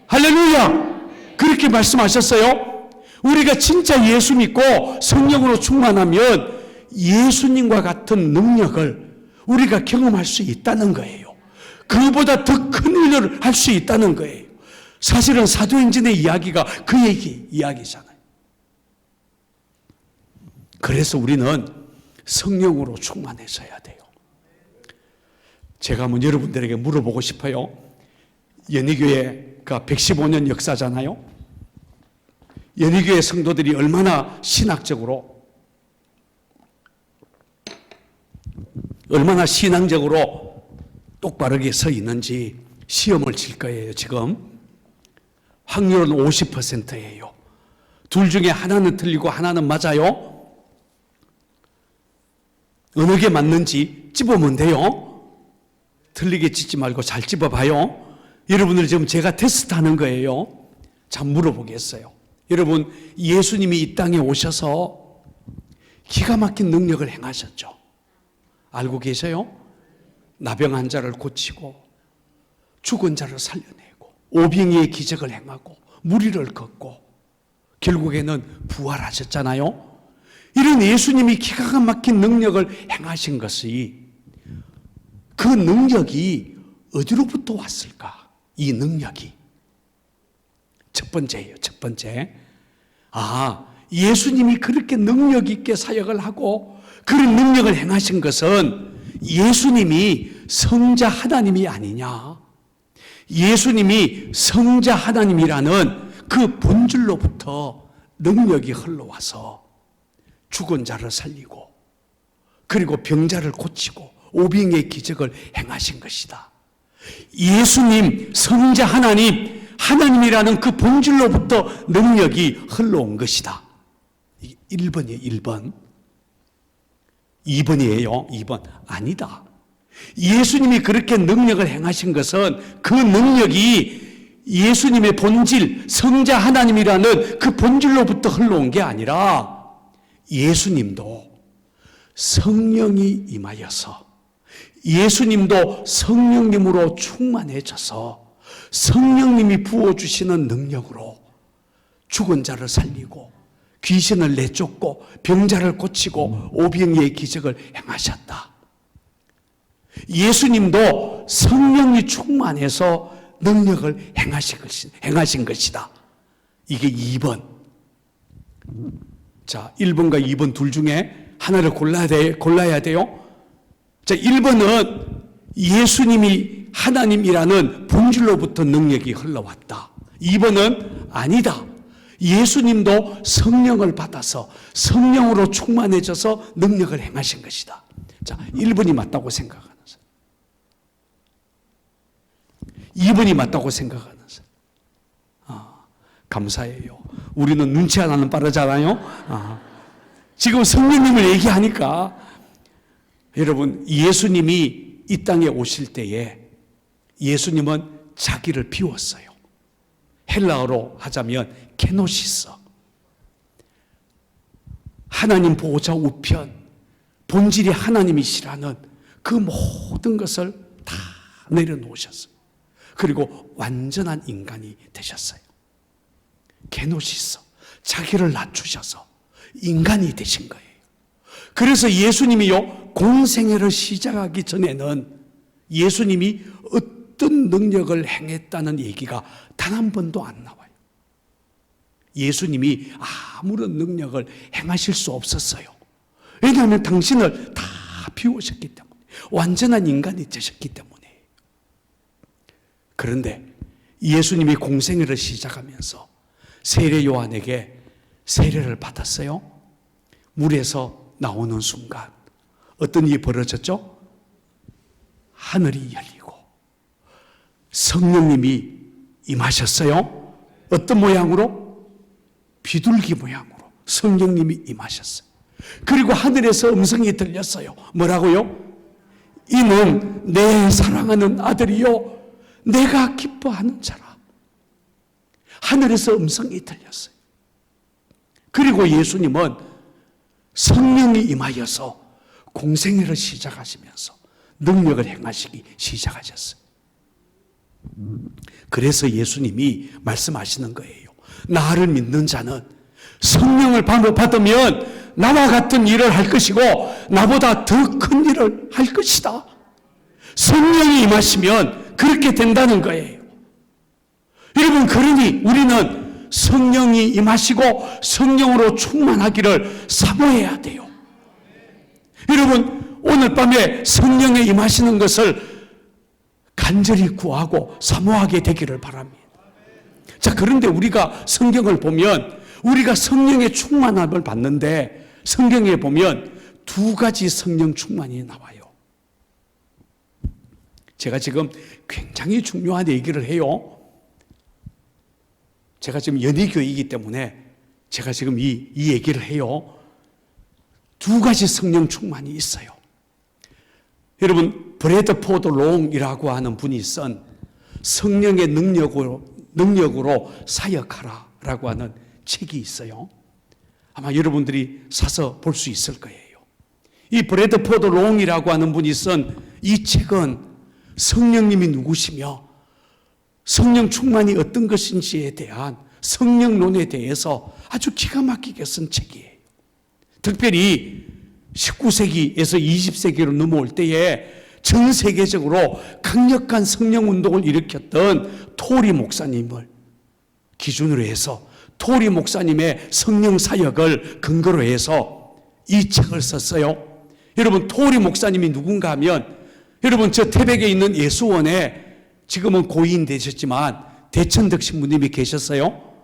할렐루야. 그렇게 말씀하셨어요. 우리가 진짜 예수 믿고 성령으로 충만하면 예수님과 같은 능력을 우리가 경험할 수 있다는 거예요. 그보다 더 큰 일을 할 수 있다는 거예요. 사실은 사도행전의 이야기가 그 이야기잖아요. 그래서 우리는 성령으로 충만해져야 돼요. 제가 한번 여러분들에게 물어보고 싶어요. 연희교회가 115년 역사잖아요. 연희교회 성도들이 얼마나 신학적으로, 얼마나 신앙적으로 똑바르게 서 있는지 시험을 칠 거예요. 지금 확률은 50%예요. 둘 중에 하나는 틀리고 하나는 맞아요. 어느 게 맞는지 찝으면 돼요. 틀리게 찢지 말고 잘 찝어봐요. 여러분들 지금 제가 테스트하는 거예요. 자, 물어보겠어요. 여러분, 예수님이 이 땅에 오셔서 기가 막힌 능력을 행하셨죠. 알고 계세요? 나병 환자를 고치고 죽은 자를 살려내고 오병이의 기적을 행하고 무리를 걷고 결국에는 부활하셨잖아요. 이런 예수님이 기가 막힌 능력을 행하신 것이, 그 능력이 어디로부터 왔을까? 이 능력이 첫 번째예요. 첫 번째, 예수님이 그렇게 능력 있게 사역을 하고 그런 능력을 행하신 것은 예수님이 성자 하나님이 아니냐, 예수님이 성자 하나님이라는 그 본질로부터 능력이 흘러와서 죽은 자를 살리고 그리고 병자를 고치고 오병이의 기적을 행하신 것이다. 예수님, 성자 하나님, 하나님이라는 그 본질로부터 능력이 흘러온 것이다. 1번이에요. 1번. 2번이에요. 2번. 아니다. 예수님이 그렇게 능력을 행하신 것은 그 능력이 예수님의 본질, 성자 하나님이라는 그 본질로부터 흘러온 게 아니라 예수님도 성령이 임하여서, 예수님도 성령님으로 충만해져서 성령님이 부어주시는 능력으로 죽은 자를 살리고 귀신을 내쫓고 병자를 고치고 오병이의 기적을 행하셨다. 예수님도 성령이 충만해서 능력을 행하신 것이다. 이게 2번. 자, 1번과 2번 둘 중에 하나를 골라야 돼요. 자, 1번은 예수님이 하나님이라는 본질로부터 능력이 흘러왔다. 2번은 아니다. 예수님도 성령을 받아서 성령으로 충만해져서 능력을 행하신 것이다. 자, 1번이 맞다고 생각하는 사람, 2번이 맞다고 생각하는 사람. 감사해요. 우리는 눈치 하나는 빠르잖아요. 지금 성령님을 얘기하니까, 여러분, 예수님이 이 땅에 오실 때에 예수님은 자기를 비웠어요. 헬라어로 하자면 케노시스. 하나님 보호자 우편, 본질이 하나님이시라는 그 모든 것을 다 내려놓으셨어요. 그리고 완전한 인간이 되셨어요. 케노시스, 자기를 낮추셔서 인간이 되신 거예요. 그래서 예수님이요, 공생애를 시작하기 전에는 예수님이 어떤 능력을 행했다는 얘기가 단 한 번도 안 나와요. 예수님이 아무런 능력을 행하실 수 없었어요. 왜냐하면 당신을 다 비우셨기 때문에, 완전한 인간이 되셨기 때문에. 그런데 예수님이 공생애를 시작하면서 세례 요한에게 세례를 받았어요. 물에서 나오는 순간 어떤 일이 벌어졌죠? 하늘이 열리고 성령님이 임하셨어요. 어떤 모양으로? 비둘기 모양으로 성령님이 임하셨어요. 그리고 하늘에서 음성이 들렸어요. 뭐라고요? 이는 내 사랑하는 아들이요, 내가 기뻐하는 자라. 하늘에서 음성이 들렸어요. 그리고 예수님은 성령이 임하여서 공생애를 시작하시면서 능력을 행하시기 시작하셨어요. 그래서 예수님이 말씀하시는 거예요. 나를 믿는 자는 성령을 받으면 나와 같은 일을 할 것이고 나보다 더 큰 일을 할 것이다. 성령이 임하시면 그렇게 된다는 거예요. 여러분, 그러니 우리는 성령이 임하시고 성령으로 충만하기를 사모해야 돼요. 여러분, 오늘 밤에 성령에 임하시는 것을 간절히 구하고 사모하게 되기를 바랍니다. 자, 그런데 우리가 성경을 보면 우리가 성령의 충만함을 받는데 성경에 보면 두 가지 성령 충만이 나와요. 제가 지금 굉장히 중요한 얘기를 해요. 제가 지금 연희교이기 때문에 제가 지금 이 얘기를 해요. 두 가지 성령 충만이 있어요. 여러분, 브래드포드 롱이라고 하는 분이 쓴 성령의 능력으로 사역하라라고 하는 책이 있어요. 아마 여러분들이 사서 볼 수 있을 거예요. 이 브래드포드 롱이라고 하는 분이 쓴 이 책은 성령님이 누구시며 성령 충만이 어떤 것인지에 대한 성령론에 대해서 아주 기가 막히게 쓴 책이에요. 특별히 19세기에서 20세기로 넘어올 때에 전 세계적으로 강력한 성령 운동을 일으켰던 토리 목사님을 기준으로 해서 토리 목사님의 성령 사역을 근거로 해서 이 책을 썼어요. 여러분, 토리 목사님이 누군가 하면 여러분, 저 태백에 있는 예수원에 지금은 고인 되셨지만 대천덕 신부님이 계셨어요?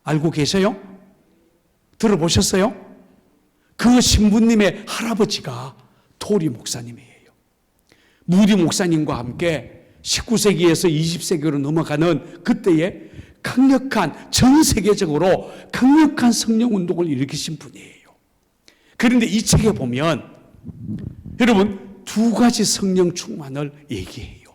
알고 계세요? 들어보셨어요? 그 신부님의 할아버지가 토리 목사님이에요. 무디 목사님과 함께 19세기에서 20세기로 넘어가는 그때에 강력한, 전 세계적으로 강력한 성령 운동을 일으키신 분이에요. 그런데 이 책에 보면 여러분, 두 가지 성령 충만을 얘기해요.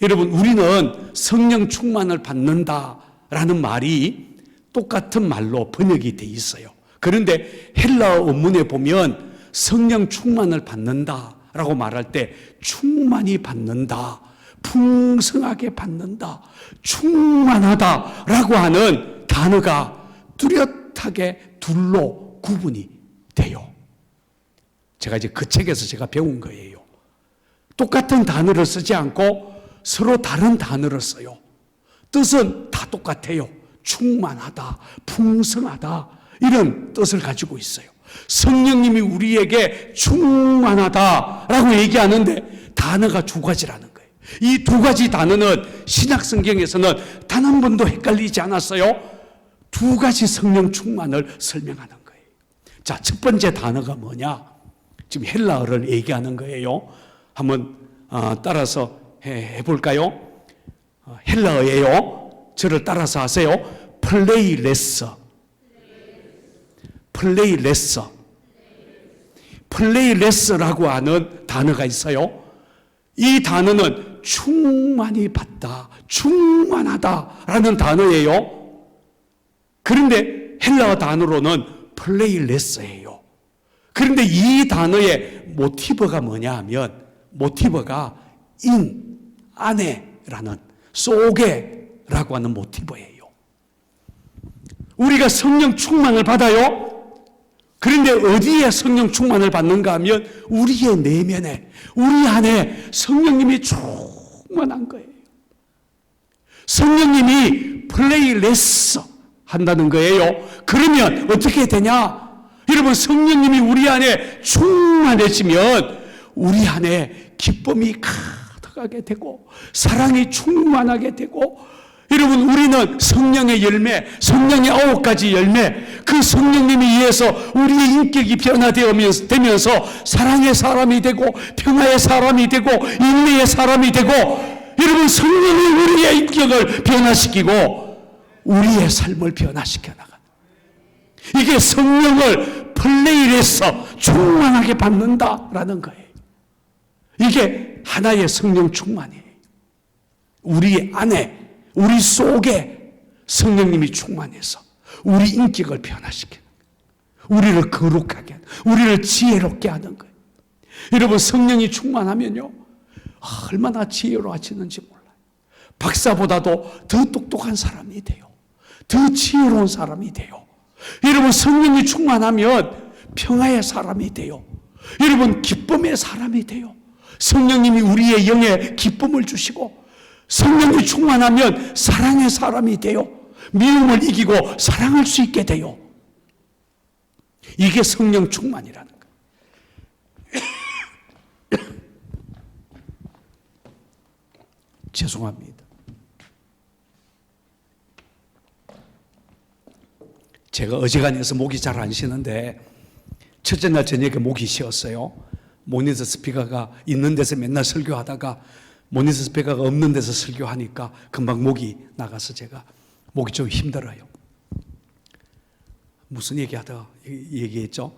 여러분, 우리는 성령 충만을 받는다라는 말이 똑같은 말로 번역이 돼 있어요. 그런데 헬라어 원문에 보면 성령 충만을 받는다라고 말할 때 충만히 받는다, 풍성하게 받는다, 충만하다라고 하는 단어가 뚜렷하게 둘로 구분이 돼요. 제가 이제 그 책에서 제가 배운 거예요. 똑같은 단어를 쓰지 않고 서로 다른 단어를 써요. 뜻은 다 똑같아요. 충만하다, 풍성하다, 이런 뜻을 가지고 있어요. 성령님이 우리에게 충만하다라고 얘기하는데 단어가 두 가지라는 거예요. 이 두 가지 단어는 신약 성경에서는 단 한 번도 헷갈리지 않았어요. 두 가지 성령 충만을 설명하는 거예요. 자, 첫 번째 단어가 뭐냐? 지금 헬라어를 얘기하는 거예요. 한번 따라서 해볼까요? 헬라어예요. 저를 따라서 하세요. 플레이레스. 플레이레스라고 하는 단어가 있어요. 이 단어는 충만히 받다, 충만하다라는 단어예요. 그런데 헬라어 단어로는 플레이레스예요. 그런데 이 단어의 모티브가 뭐냐 하면, 모티브가 인, 안에라는, 속에라고 하는 모티브예요. 우리가 성령 충만을 받아요. 그런데 어디에 성령 충만을 받는가 하면 우리의 내면에, 우리 안에 성령님이 충만한 거예요. 성령님이 플레이레스 한다는 거예요. 그러면 어떻게 되냐? 여러분, 성령님이 우리 안에 충만해지면 우리 안에 기쁨이 가득하게 되고 사랑이 충만하게 되고, 여러분, 우리는 성령의 열매, 성령의 9가지 열매, 그 성령님에 의해서 우리의 인격이 변화되면서 사랑의 사람이 되고 평화의 사람이 되고 인내의 사람이 되고, 여러분, 성령이 우리의 인격을 변화시키고 우리의 삶을 변화시켜 나가는, 이게 성령을 플레이해서 충만하게 받는다라는 거예요. 이게 하나의 성령 충만이에요. 우리 안에, 우리 속에 성령님이 충만해서 우리 인격을 변화시키는 거예요. 우리를 거룩하게 하는, 우리를 지혜롭게 하는 거예요. 여러분, 성령이 충만하면요, 얼마나 지혜로워지는지 몰라요. 박사보다도 더 똑똑한 사람이 돼요. 더 지혜로운 사람이 돼요. 여러분, 성령이 충만하면 평화의 사람이 돼요. 여러분, 기쁨의 사람이 돼요. 성령님이 우리의 영에 기쁨을 주시고, 성령이 충만하면 사랑의 사람이 돼요. 미움을 이기고 사랑할 수 있게 돼요. 이게 성령 충만이라는 거예요. 죄송합니다. 제가 어지간해서 목이 잘 안 쉬는데 첫째 날 저녁에 목이 쉬었어요. 모니터 스피커가 있는 데서 맨날 설교하다가 모니터 스피커가 없는 데서 설교하니까 금방 목이 나가서 제가 목이 좀 힘들어요. 무슨 얘기하다가 얘기했죠?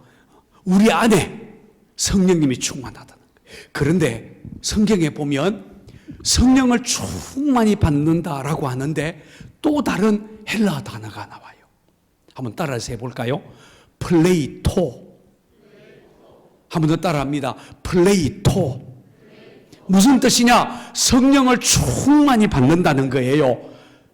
우리 안에 성령님이 충만하다는 거예요. 그런데 성경에 보면 성령을 충만히 받는다라고 하는데 또 다른 헬라 단어가 나와요. 한번 따라서 해볼까요? 플레이토. 한 번 더 따라합니다. 플레이토. 무슨 뜻이냐? 성령을 충만히 받는다는 거예요.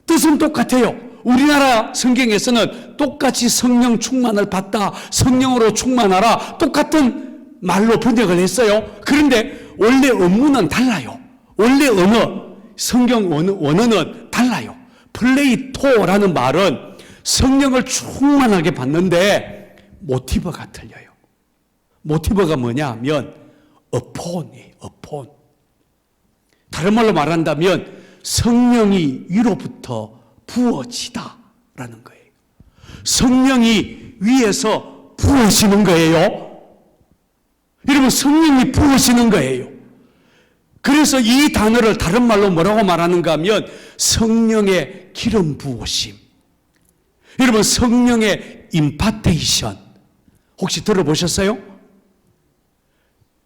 뜻은 똑같아요. 우리나라 성경에서는 똑같이 성령 충만을 받다, 성령으로 충만하라, 똑같은 말로 번역을 했어요. 그런데 원래 원문은 달라요. 원래 언어, 성경 원어는 달라요. 플레이토라는 말은 성령을 충만하게 받는데 모티브가 틀려요. 모티브가 뭐냐 하면 upon. 다른 말로 말한다면 성령이 위로부터 부어지다라는 거예요. 성령이 위에서 부어지는 거예요. 여러분, 성령이 부어지는 거예요. 그래서 이 단어를 다른 말로 뭐라고 말하는가 하면 성령의 기름 부으심. 여러분, 성령의 임파테이션 혹시 들어보셨어요?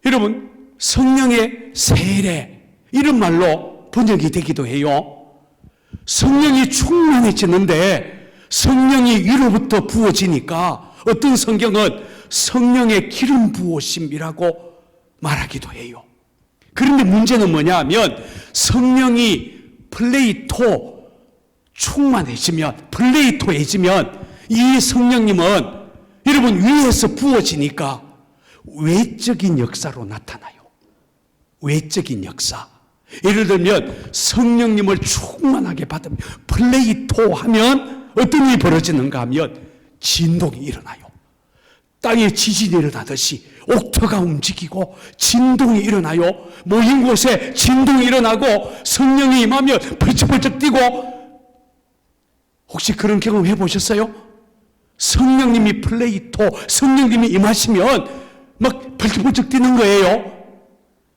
여러분, 성령의 세례, 이런 말로 번역이 되기도 해요. 성령이 충만해지는데 성령이 위로부터 부어지니까 어떤 성경은 성령의 기름 부으심이라고 말하기도 해요. 그런데 문제는 뭐냐 하면 성령이 플레이토해지면 이 성령님은 여러분 위에서 부어지니까 외적인 역사로 나타나요. 외적인 역사. 예를 들면 성령님을 충만하게 받으면 플레이토하면 어떤 일이 벌어지는가 하면 진동이 일어나요. 땅에 지진이 일어나듯이 옥토가 움직이고 진동이 일어나요. 모인 곳에 진동이 일어나고 성령이 임하면 벌쩍벌쩍 뛰고, 혹시 그런 경험 해보셨어요? 성령님이 성령님이 임하시면 막 벌쩍벌쩍 뛰는 거예요.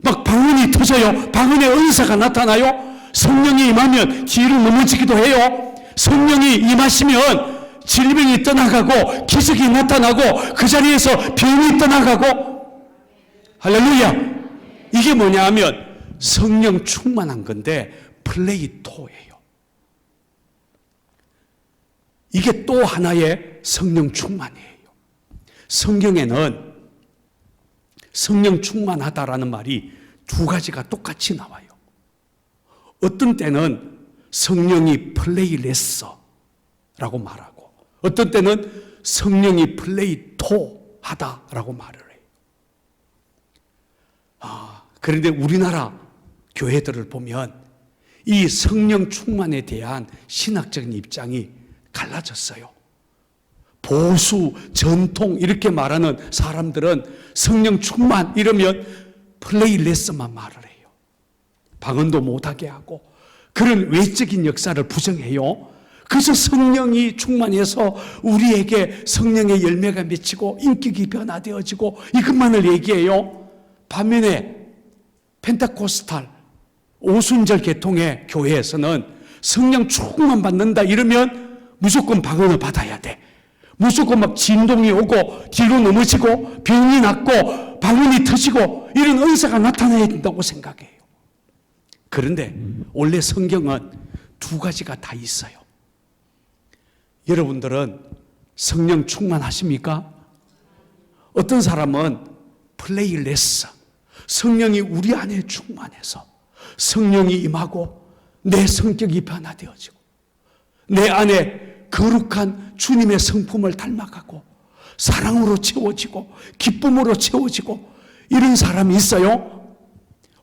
막 방언이 터져요. 방언의 은사가 나타나요. 성령이 임하면 뒤로 넘어지기도 해요. 성령이 임하시면 질병이 떠나가고 기적이 나타나고 그 자리에서 병이 떠나가고, 할렐루야. 이게 뭐냐 하면 성령 충만한 건데 플레이토예요. 이게 또 하나의 성령 충만이에요. 성경에는 성령 충만하다라는 말이 두 가지가 똑같이 나와요. 어떤 때는 성령이 플레이레스라고 말하고 어떤 때는 성령이 플레이토하다라고 말을 해요. 그런데 우리나라 교회들을 보면 이 성령 충만에 대한 신학적인 입장이 갈라졌어요. 보수, 전통 이렇게 말하는 사람들은 성령 충만 이러면 플레이레스만 말을 해요. 방언도 못하게 하고 그런 외적인 역사를 부정해요. 그래서 성령이 충만해서 우리에게 성령의 열매가 맺히고 인격이 변화되어지고 이것만을 얘기해요. 반면에 펜테코스탈 오순절 계통의 교회에서는 성령 충만 받는다 이러면 무조건 방언을 받아야 돼. 무조건 막 진동이 오고 뒤로 넘어지고 병이 낫고 방언이 터지고 이런 은사가 나타나야 된다고 생각해요. 그런데 원래 성경은 두 가지가 다 있어요. 여러분들은 성령 충만하십니까? 어떤 사람은 플레이레스, 성령이 우리 안에 충만해서 성령이 임하고 내 성격이 변화되어지고 내 안에 거룩한 주님의 성품을 닮아가고 사랑으로 채워지고 기쁨으로 채워지고 이런 사람이 있어요.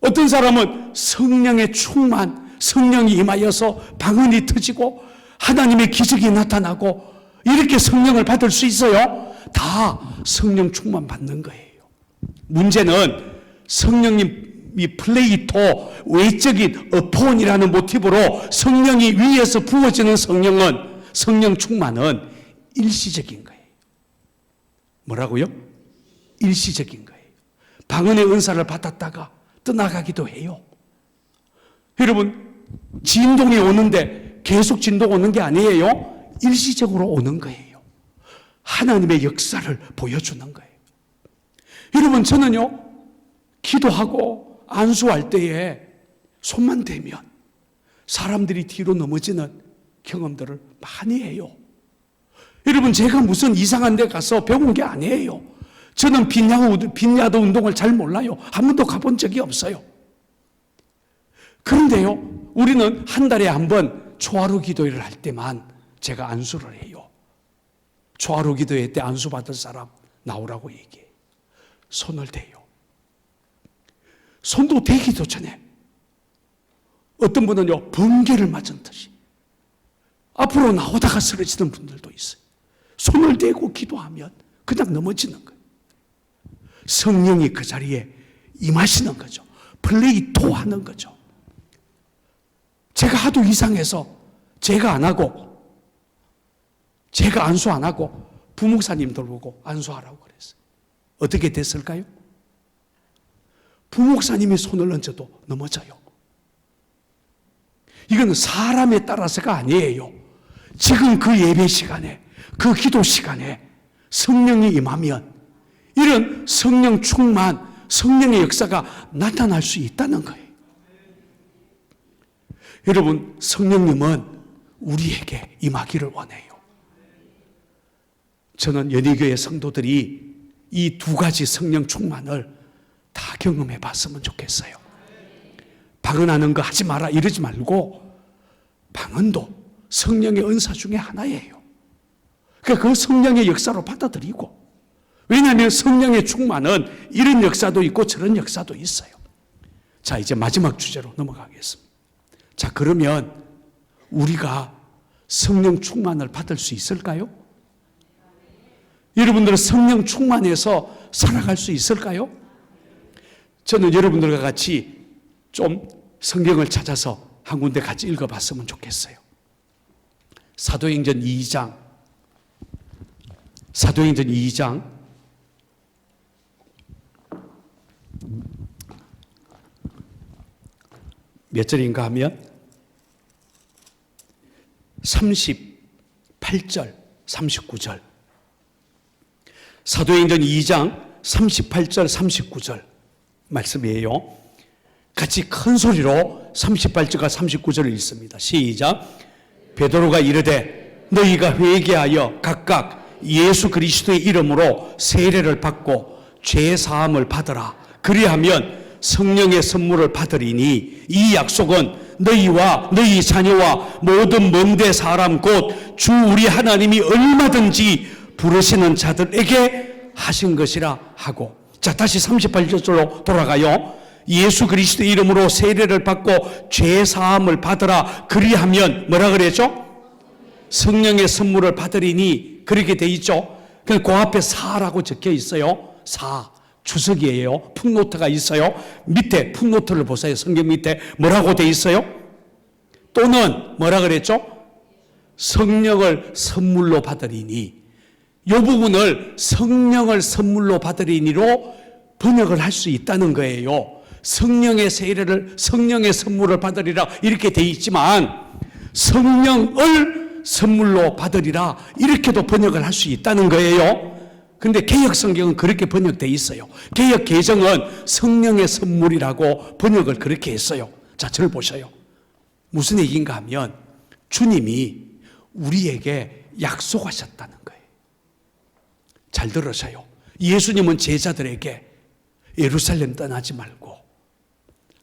어떤 사람은 성령의 충만, 성령이 임하여서 방언이 터지고 하나님의 기적이 나타나고 이렇게 성령을 받을 수 있어요. 다 성령 충만 받는 거예요. 문제는 성령님이 플레이토, 외적인 어폰이라는 모티브로 성령이 위에서 부어지는 성령 충만은 일시적인 거예요. 뭐라고요? 일시적인 거예요. 방언의 은사를 받았다가 떠나가기도 해요. 여러분, 진동이 오는데 계속 진동 오는 게 아니에요. 일시적으로 오는 거예요. 하나님의 역사를 보여주는 거예요. 여러분, 저는요, 기도하고 안수할 때에 손만 대면 사람들이 뒤로 넘어지는 경험들을 많이 해요. 여러분, 제가 무슨 이상한 데 가서 배운 게 아니에요. 저는 빈야도 운동을 잘 몰라요. 한 번도 가본 적이 없어요. 그런데요, 우리는 한 달에 한 번 초하루 기도회를 할 때만 제가 안수를 해요. 초하루 기도회 때 안수 받을 사람 나오라고 얘기해요. 손을 대요. 손도 대기도 전에 어떤 분은요, 번개를 맞은 듯이 앞으로 나오다가 쓰러지는 분들도 있어요. 손을 대고 기도하면 그냥 넘어지는 거예요. 성령이 그 자리에 임하시는 거죠. 플레이토 하는 거죠. 제가 하도 이상해서 제가 안 하고, 제가 안수 안 하고 부목사님들 보고 안수하라고 그랬어요. 어떻게 됐을까요? 부목사님이 손을 얹어도 넘어져요. 이건 사람에 따라서가 아니에요. 지금 그 예배 시간에, 그 기도 시간에 성령이 임하면 이런 성령 충만, 성령의 역사가 나타날 수 있다는 거예요. 여러분, 성령님은 우리에게 임하기를 원해요. 저는 연희교회 성도들이 이 두 가지 성령 충만을 다 경험해 봤으면 좋겠어요. 방언하는 거 하지 마라 이러지 말고, 방언도 성령의 은사 중에 하나예요. 그러니까 그 성령의 역사로 받아들이고, 왜냐하면 성령의 충만은 이런 역사도 있고 저런 역사도 있어요. 자, 이제 마지막 주제로 넘어가겠습니다. 자, 그러면 우리가 성령 충만을 받을 수 있을까요? 여러분들은 성령 충만해서 살아갈 수 있을까요? 저는 여러분들과 같이 좀 성경을 찾아서 한 군데 같이 읽어봤으면 좋겠어요. 사도행전 2장 몇 절인가 하면 38절, 39절. 사도행전 2장 38절, 39절 말씀이에요. 같이 큰 소리로 38절과 39절을 읽습니다. 시작. 베드로가 이르되 너희가 회개하여 각각 예수 그리스도의 이름으로 세례를 받고 죄 사함을 받으라. 그리하면 성령의 선물을 받으리니 이 약속은 너희와 너희 자녀와 모든 먼데 사람 곧 주 우리 하나님이 얼마든지 부르시는 자들에게 하신 것이라 하고. 자, 다시 38절로 돌아가요. 예수 그리스도의 이름으로 세례를 받고 죄 사함을 받으라. 그리하면 뭐라 그랬죠? 성령의 선물을 받으리니 그렇게 돼 있죠. 그 앞에 사라고 적혀 있어요. 사 주석이에요. 풋노트가 있어요. 밑에 풋노트를 보세요. 성경 밑에 뭐라고 돼 있어요? 또는 뭐라 그랬죠? 성령을 선물로 받으리니. 이 부분을 성령을 선물로 받으리니로 번역을 할 수 있다는 거예요. 성령의 세례를, 성령의 선물을 받으리라 이렇게 돼 있지만 성령을 선물로 받으리라 이렇게도 번역을 할 수 있다는 거예요. 근데 개역 성경은 그렇게 번역되어 있어요. 개역 개정은 성령의 선물이라고 번역을 그렇게 했어요. 자, 저를 보셔요. 무슨 얘기인가 하면 주님이 우리에게 약속하셨다는 거예요. 잘 들으세요. 예수님은 제자들에게 예루살렘 떠나지 말고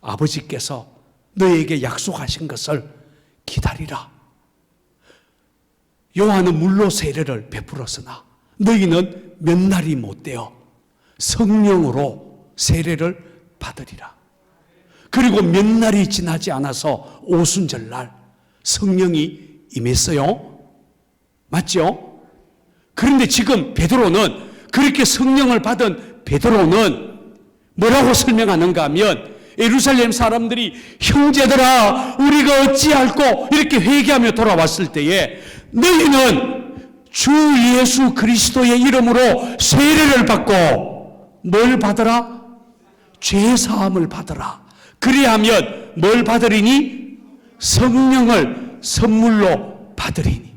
아버지께서 너에게 약속하신 것을 기다리라. 요한은 물로 세례를 베풀었으나 너희는 몇 날이 못되어 성령으로 세례를 받으리라. 그리고 몇 날이 지나지 않아서 오순절날 성령이 임했어요. 맞죠? 그런데 지금 베드로는 그렇게 성령을 받은 베드로는 뭐라고 설명하는가 하면 예루살렘 사람들이 형제들아 우리가 어찌할꼬 이렇게 회개하며 돌아왔을 때에 너희는 주 예수 그리스도의 이름으로 세례를 받고 뭘 받으라? 죄 사함을 받으라. 그리하면 뭘 받으리니? 성령을 선물로 받으리니.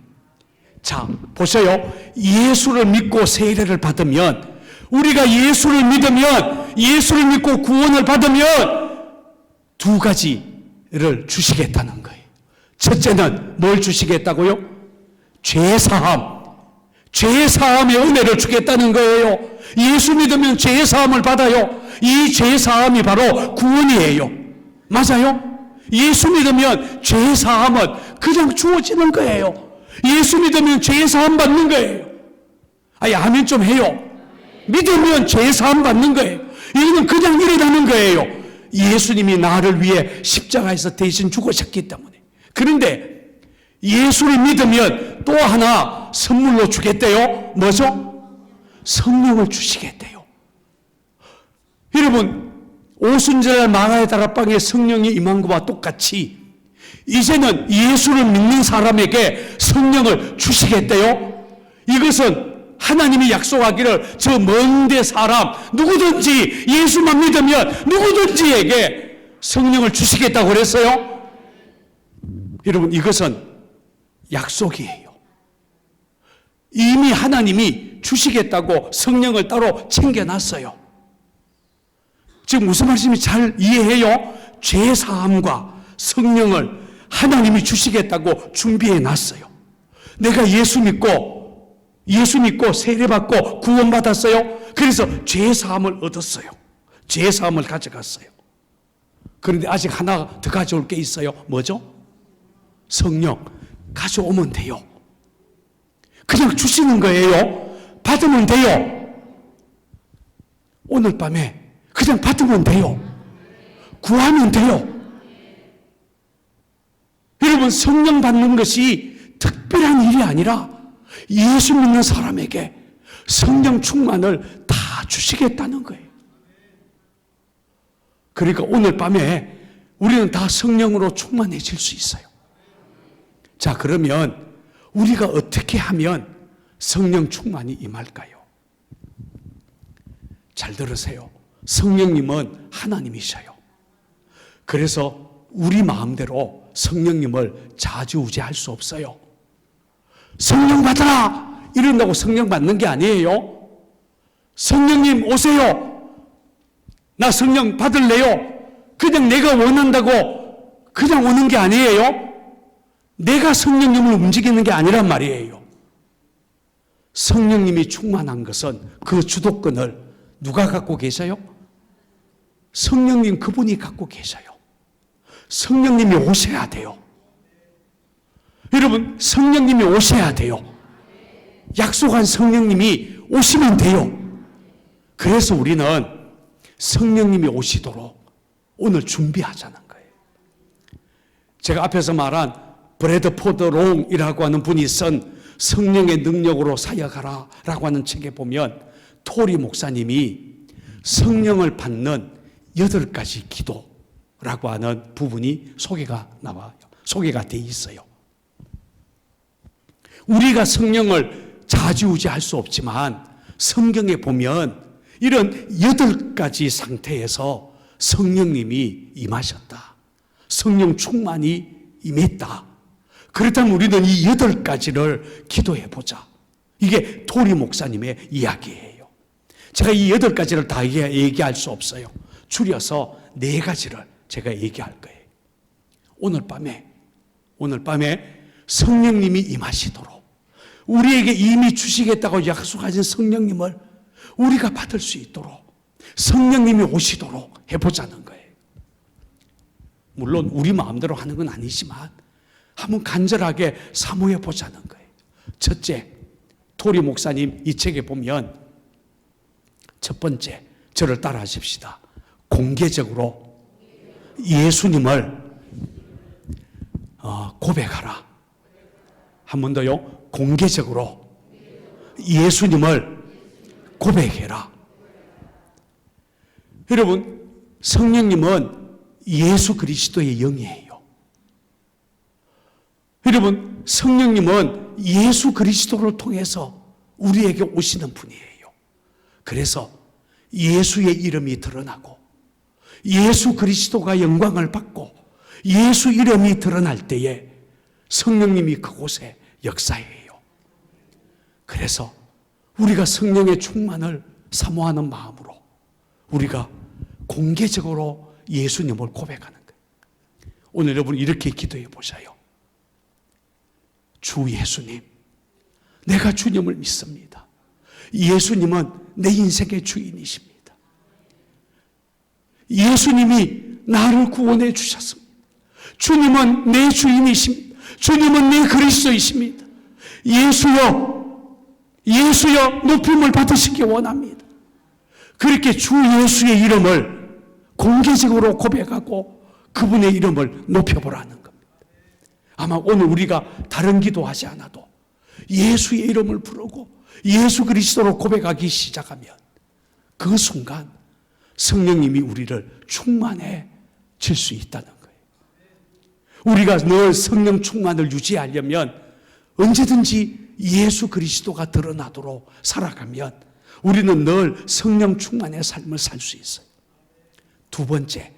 자, 보세요. 예수를 믿고 세례를 받으면, 우리가 예수를 믿으면, 예수를 믿고 구원을 받으면 두 가지를 주시겠다는 거예요. 첫째는 뭘 주시겠다고요? 죄사함. 죄사함의 은혜를 주겠다는 거예요. 예수 믿으면 죄사함을 받아요. 이 죄사함이 바로 구원이에요. 맞아요? 예수 믿으면 죄사함은 그냥 주어지는 거예요. 예수 믿으면 죄사함 받는 거예요. 아니, 아멘 좀 해요. 믿으면 죄사함 받는 거예요. 이거는 그냥 일어나는 거예요. 예수님이 나를 위해 십자가에서 대신 죽으셨기 때문에. 그런데 예수를 믿으면 또 하나 선물로 주겠대요. 뭐죠? 성령을 주시겠대요. 여러분, 오순절 마가의 다락방에 성령이 임한 것과 똑같이 이제는 예수를 믿는 사람에게 성령을 주시겠대요. 이것은 하나님이 약속하기를 저 먼데 사람 누구든지 예수만 믿으면 누구든지에게 성령을 주시겠다고 그랬어요. 여러분, 이것은 약속이에요. 이미 하나님이 주시겠다고 성령을 따로 챙겨놨어요. 지금 무슨 말씀인지 잘 이해해요? 죄사함과 성령을 하나님이 주시겠다고 준비해놨어요. 내가 예수 믿고 세례받고 구원받았어요. 그래서 죄사함을 얻었어요. 죄사함을 가져갔어요. 그런데 아직 하나 더 가져올 게 있어요. 뭐죠? 성령 가져오면 돼요. 그냥 주시는 거예요. 받으면 돼요. 오늘 밤에 그냥 받으면 돼요. 구하면 돼요. 여러분, 성령 받는 것이 특별한 일이 아니라 예수 믿는 사람에게 성령 충만을 다 주시겠다는 거예요. 그러니까 오늘 밤에 우리는 다 성령으로 충만해질 수 있어요. 자, 그러면 우리가 어떻게 하면 성령 충만이 임할까요? 잘 들으세요. 성령님은 하나님이셔요. 그래서 우리 마음대로 성령님을 좌지우지할 수 없어요. 성령 받아라! 이런다고 성령 받는 게 아니에요. 성령님 오세요. 나 성령 받을래요. 그냥 내가 원한다고 그냥 오는 게 아니에요. 내가 성령님을 움직이는 게 아니란 말이에요. 성령님이 충만한 것은 그 주도권을 누가 갖고 계세요? 성령님 그분이 갖고 계세요. 성령님이 오셔야 돼요. 여러분, 성령님이 오셔야 돼요. 약속한 성령님이 오시면 돼요. 그래서 우리는 성령님이 오시도록 오늘 준비하자는 거예요. 제가 앞에서 말한 브래드포드 롱이라고 하는 분이 쓴 성령의 능력으로 사역하라 라고 하는 책에 보면 토리 목사님이 성령을 받는 8가지 기도라고 하는 부분이 소개가 나와요. 소개가 돼 있어요. 우리가 성령을 좌지우지할 수 없지만 성경에 보면 이런 8가지 상태에서 성령님이 임하셨다. 성령 충만이 임했다. 그렇다면 우리는 이 8가지를 기도해 보자. 이게 토리 목사님의 이야기예요. 제가 이 8가지를 다 얘기할 수 없어요. 줄여서 4가지를 제가 얘기할 거예요. 오늘 밤에 성령님이 임하시도록 우리에게 이미 주시겠다고 약속하신 성령님을 우리가 받을 수 있도록 성령님이 오시도록 해보자는 거예요. 물론 우리 마음대로 하는 건 아니지만 한번 간절하게 사모해 보자는 거예요. 첫째, 토리 목사님 이 책에 보면 첫 번째, 저를 따라 하십시다. 공개적으로 예수님을 고백하라. 한 번 더요. 공개적으로 예수님을 고백해라. 여러분, 성령님은 예수 그리스도의 영이에요. 여러분, 성령님은 예수 그리스도를 통해서 우리에게 오시는 분이에요. 그래서 예수의 이름이 드러나고 예수 그리스도가 영광을 받고 예수 이름이 드러날 때에 성령님이 그곳에 역사해요. 그래서 우리가 성령의 충만을 사모하는 마음으로 우리가 공개적으로 예수님을 고백하는 거예요. 오늘 여러분 이렇게 기도해 보셔요. 주 예수님, 내가 주님을 믿습니다. 예수님은 내 인생의 주인이십니다. 예수님이 나를 구원해 주셨습니다. 주님은 내 주인이십니다. 주님은 내 그리스도이십니다. 예수여, 예수여 높임을 받으시기 원합니다. 그렇게 주 예수의 이름을 공개적으로 고백하고 그분의 이름을 높여보라는 겁니다. 아마 오늘 우리가 다른 기도하지 않아도 예수의 이름을 부르고 예수 그리스도로 고백하기 시작하면 그 순간 성령님이 우리를 충만해 질 수 있다는 거예요. 우리가 늘 성령 충만을 유지하려면 언제든지 예수 그리스도가 드러나도록 살아가면 우리는 늘 성령 충만의 삶을 살 수 있어요. 두 번째,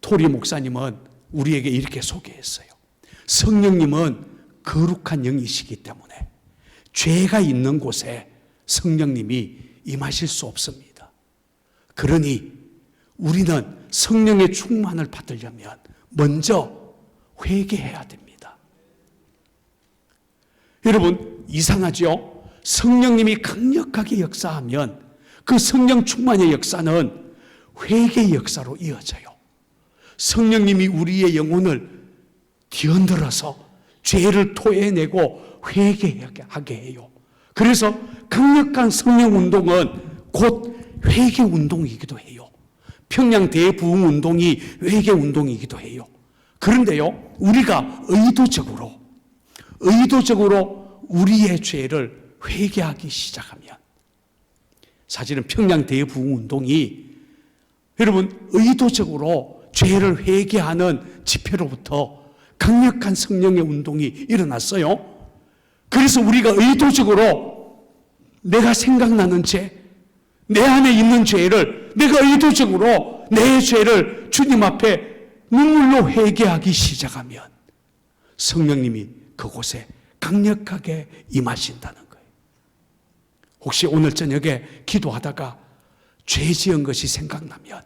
토리 목사님은 우리에게 이렇게 소개했어요. 성령님은 거룩한 영이시기 때문에 죄가 있는 곳에 성령님이 임하실 수 없습니다. 그러니 우리는 성령의 충만을 받으려면 먼저 회개해야 됩니다. 여러분, 이상하죠? 성령님이 강력하게 역사하면 그 성령 충만의 역사는 회개의 역사로 이어져요. 성령님이 우리의 영혼을 뒤흔들어서 죄를 토해내고 회개하게 해요. 그래서 강력한 성령 운동은 곧 회개 운동이기도 해요. 평양 대부흥 운동이 회개 운동이기도 해요. 그런데요, 우리가 의도적으로 우리의 죄를 회개하기 시작하면, 사실은 평양 대부흥 운동이 여러분 의도적으로 죄를 회개하는 집회로부터 강력한 성령의 운동이 일어났어요. 그래서 우리가 의도적으로 내가 생각나는 죄, 내 안에 있는 죄를 내가 의도적으로 내 죄를 주님 앞에 눈물로 회개하기 시작하면 성령님이 그곳에 강력하게 임하신다는 거예요. 혹시 오늘 저녁에 기도하다가 죄 지은 것이 생각나면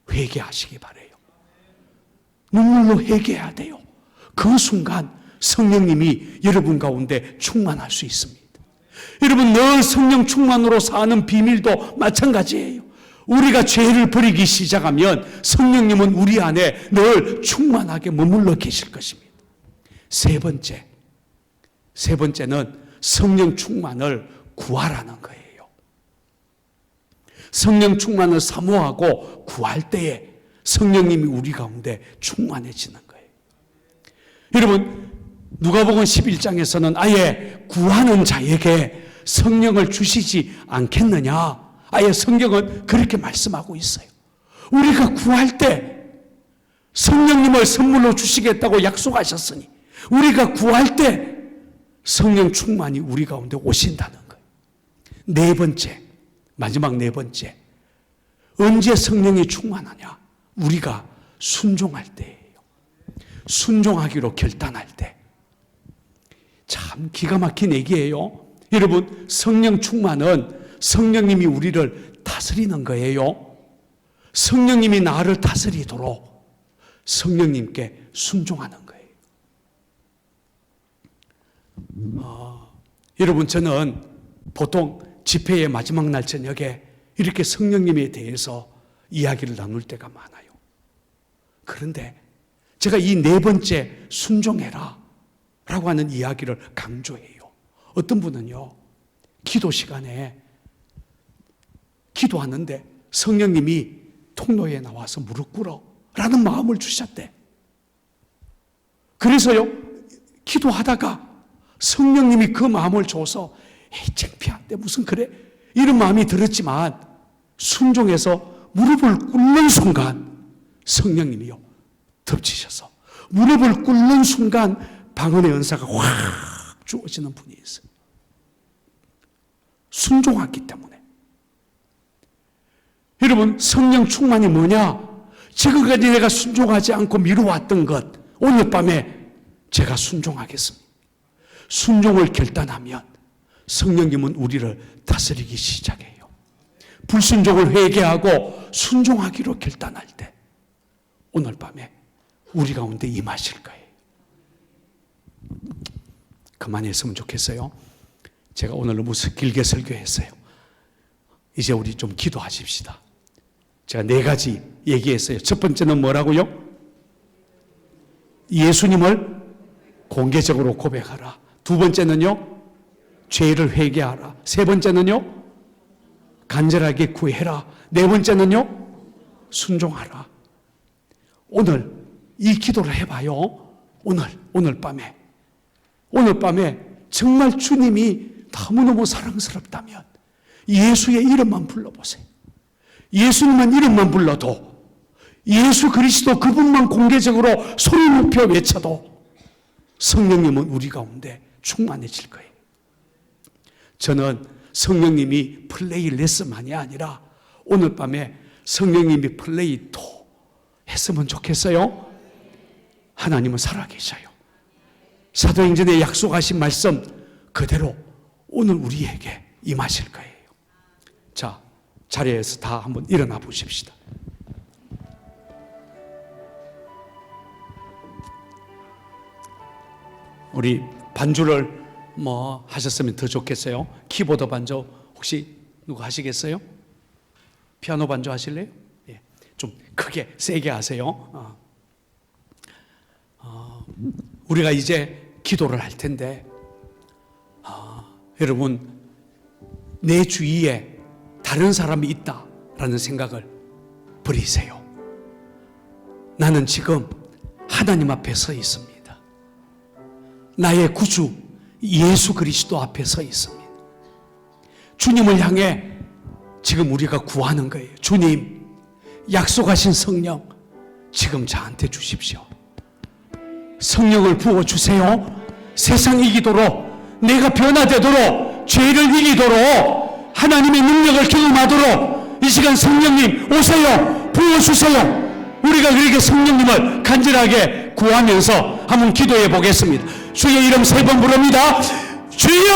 회개하시기 바라요. 눈물로 회개해야 돼요. 그 순간 성령님이 여러분 가운데 충만할 수 있습니다. 여러분, 늘 성령 충만으로 사는 비밀도 마찬가지예요. 우리가 죄를 버리기 시작하면 성령님은 우리 안에 늘 충만하게 머물러 계실 것입니다. 세 번째는 성령 충만을 구하라는 거예요. 성령 충만을 사모하고 구할 때에 성령님이 우리 가운데 충만해지는 거예요. 여러분, 누가복음 11장에서는 아예 구하는 자에게 성령을 주시지 않겠느냐, 아예 성경은 그렇게 말씀하고 있어요. 우리가 구할 때 성령님을 선물로 주시겠다고 약속하셨으니 우리가 구할 때 성령 충만이 우리 가운데 오신다는 거예요. 네 번째, 마지막 네 번째, 언제 성령이 충만하냐? 우리가 순종할 때예요. 순종하기로 결단할 때. 참 기가 막힌 얘기예요. 여러분, 성령 충만은 성령님이 우리를 다스리는 거예요. 성령님이 나를 다스리도록 성령님께 순종하는 거예요. 여러분, 저는 보통 집회의 마지막 날 저녁에 이렇게 성령님에 대해서 이야기를 나눌 때가 많아요. 그런데 제가 이 네 번째 순종해라 라고 하는 이야기를 강조해요. 어떤 분은요, 기도 시간에 기도하는데 성령님이 통로에 나와서 무릎 꿇어 라는 마음을 주셨대. 그래서요, 기도하다가 성령님이 그 마음을 줘서 에이, 창피한데 무슨 그래? 이런 마음이 들었지만 순종해서 무릎을 꿇는 순간 성령님이요, 덮치셔서 무릎을 꿇는 순간 방언의 은사가 확 주어지는 분이 있어요. 순종했기 때문에. 여러분, 성령 충만이 뭐냐? 지금까지 내가 순종하지 않고 미루었던 것, 오늘 밤에 제가 순종하겠습니다. 순종을 결단하면 성령님은 우리를 다스리기 시작해요. 불순종을 회개하고 순종하기로 결단할 때 오늘 밤에 우리 가운데 임하실 거예요. 그만했으면 좋겠어요. 제가 오늘 너무 길게 설교했어요. 이제 우리 좀 기도하십시다. 제가 네 가지 얘기했어요. 첫 번째는 뭐라고요? 예수님을 공개적으로 고백하라. 두 번째는요, 죄를 회개하라. 세 번째는요, 간절하게 구해라. 네 번째는요, 순종하라. 오늘 이 기도를 해봐요. 오늘 밤에 정말 주님이 너무너무 사랑스럽다면 예수의 이름만 불러보세요. 예수님만 이름만 불러도, 예수 그리스도 그분만 공개적으로 소리 높여 외쳐도 성령님은 우리 가운데 충만해질 거예요. 저는 성령님이 플레이 레슨만이 아니라 오늘 밤에 성령님이 플레이 도 했으면 좋겠어요. 하나님은 살아계셔요. 사도행전에 약속하신 말씀 그대로 오늘 우리에게 임하실 거예요. 자, 자리에서 다 한번 일어나 보십시다. 우리 반주를 뭐 하셨으면 더 좋겠어요. 키보드 반주 혹시 누구 하시겠어요? 피아노 반주 하실래요? 예, 좀 크게 세게 하세요. 우리가 이제 기도를 할 텐데 여러분, 내 주위에 다른 사람이 있다라는 생각을 버리세요. 나는 지금 하나님 앞에 서 있습니다. 나의 구주 예수 그리스도 앞에 서 있습니다. 주님을 향해 지금 우리가 구하는 거예요. 주님, 약속하신 성령 지금 저한테 주십시오. 성령을 부어주세요. 세상 이기도록, 내가 변화되도록, 죄를 이기도록, 하나님의 능력을 경험하도록 이 시간 성령님 오세요. 부어주세요. 우리가 그렇게 성령님을 간절하게 구하면서 한번 기도해 보겠습니다. 주의 이름 3번 부릅니다. 주여!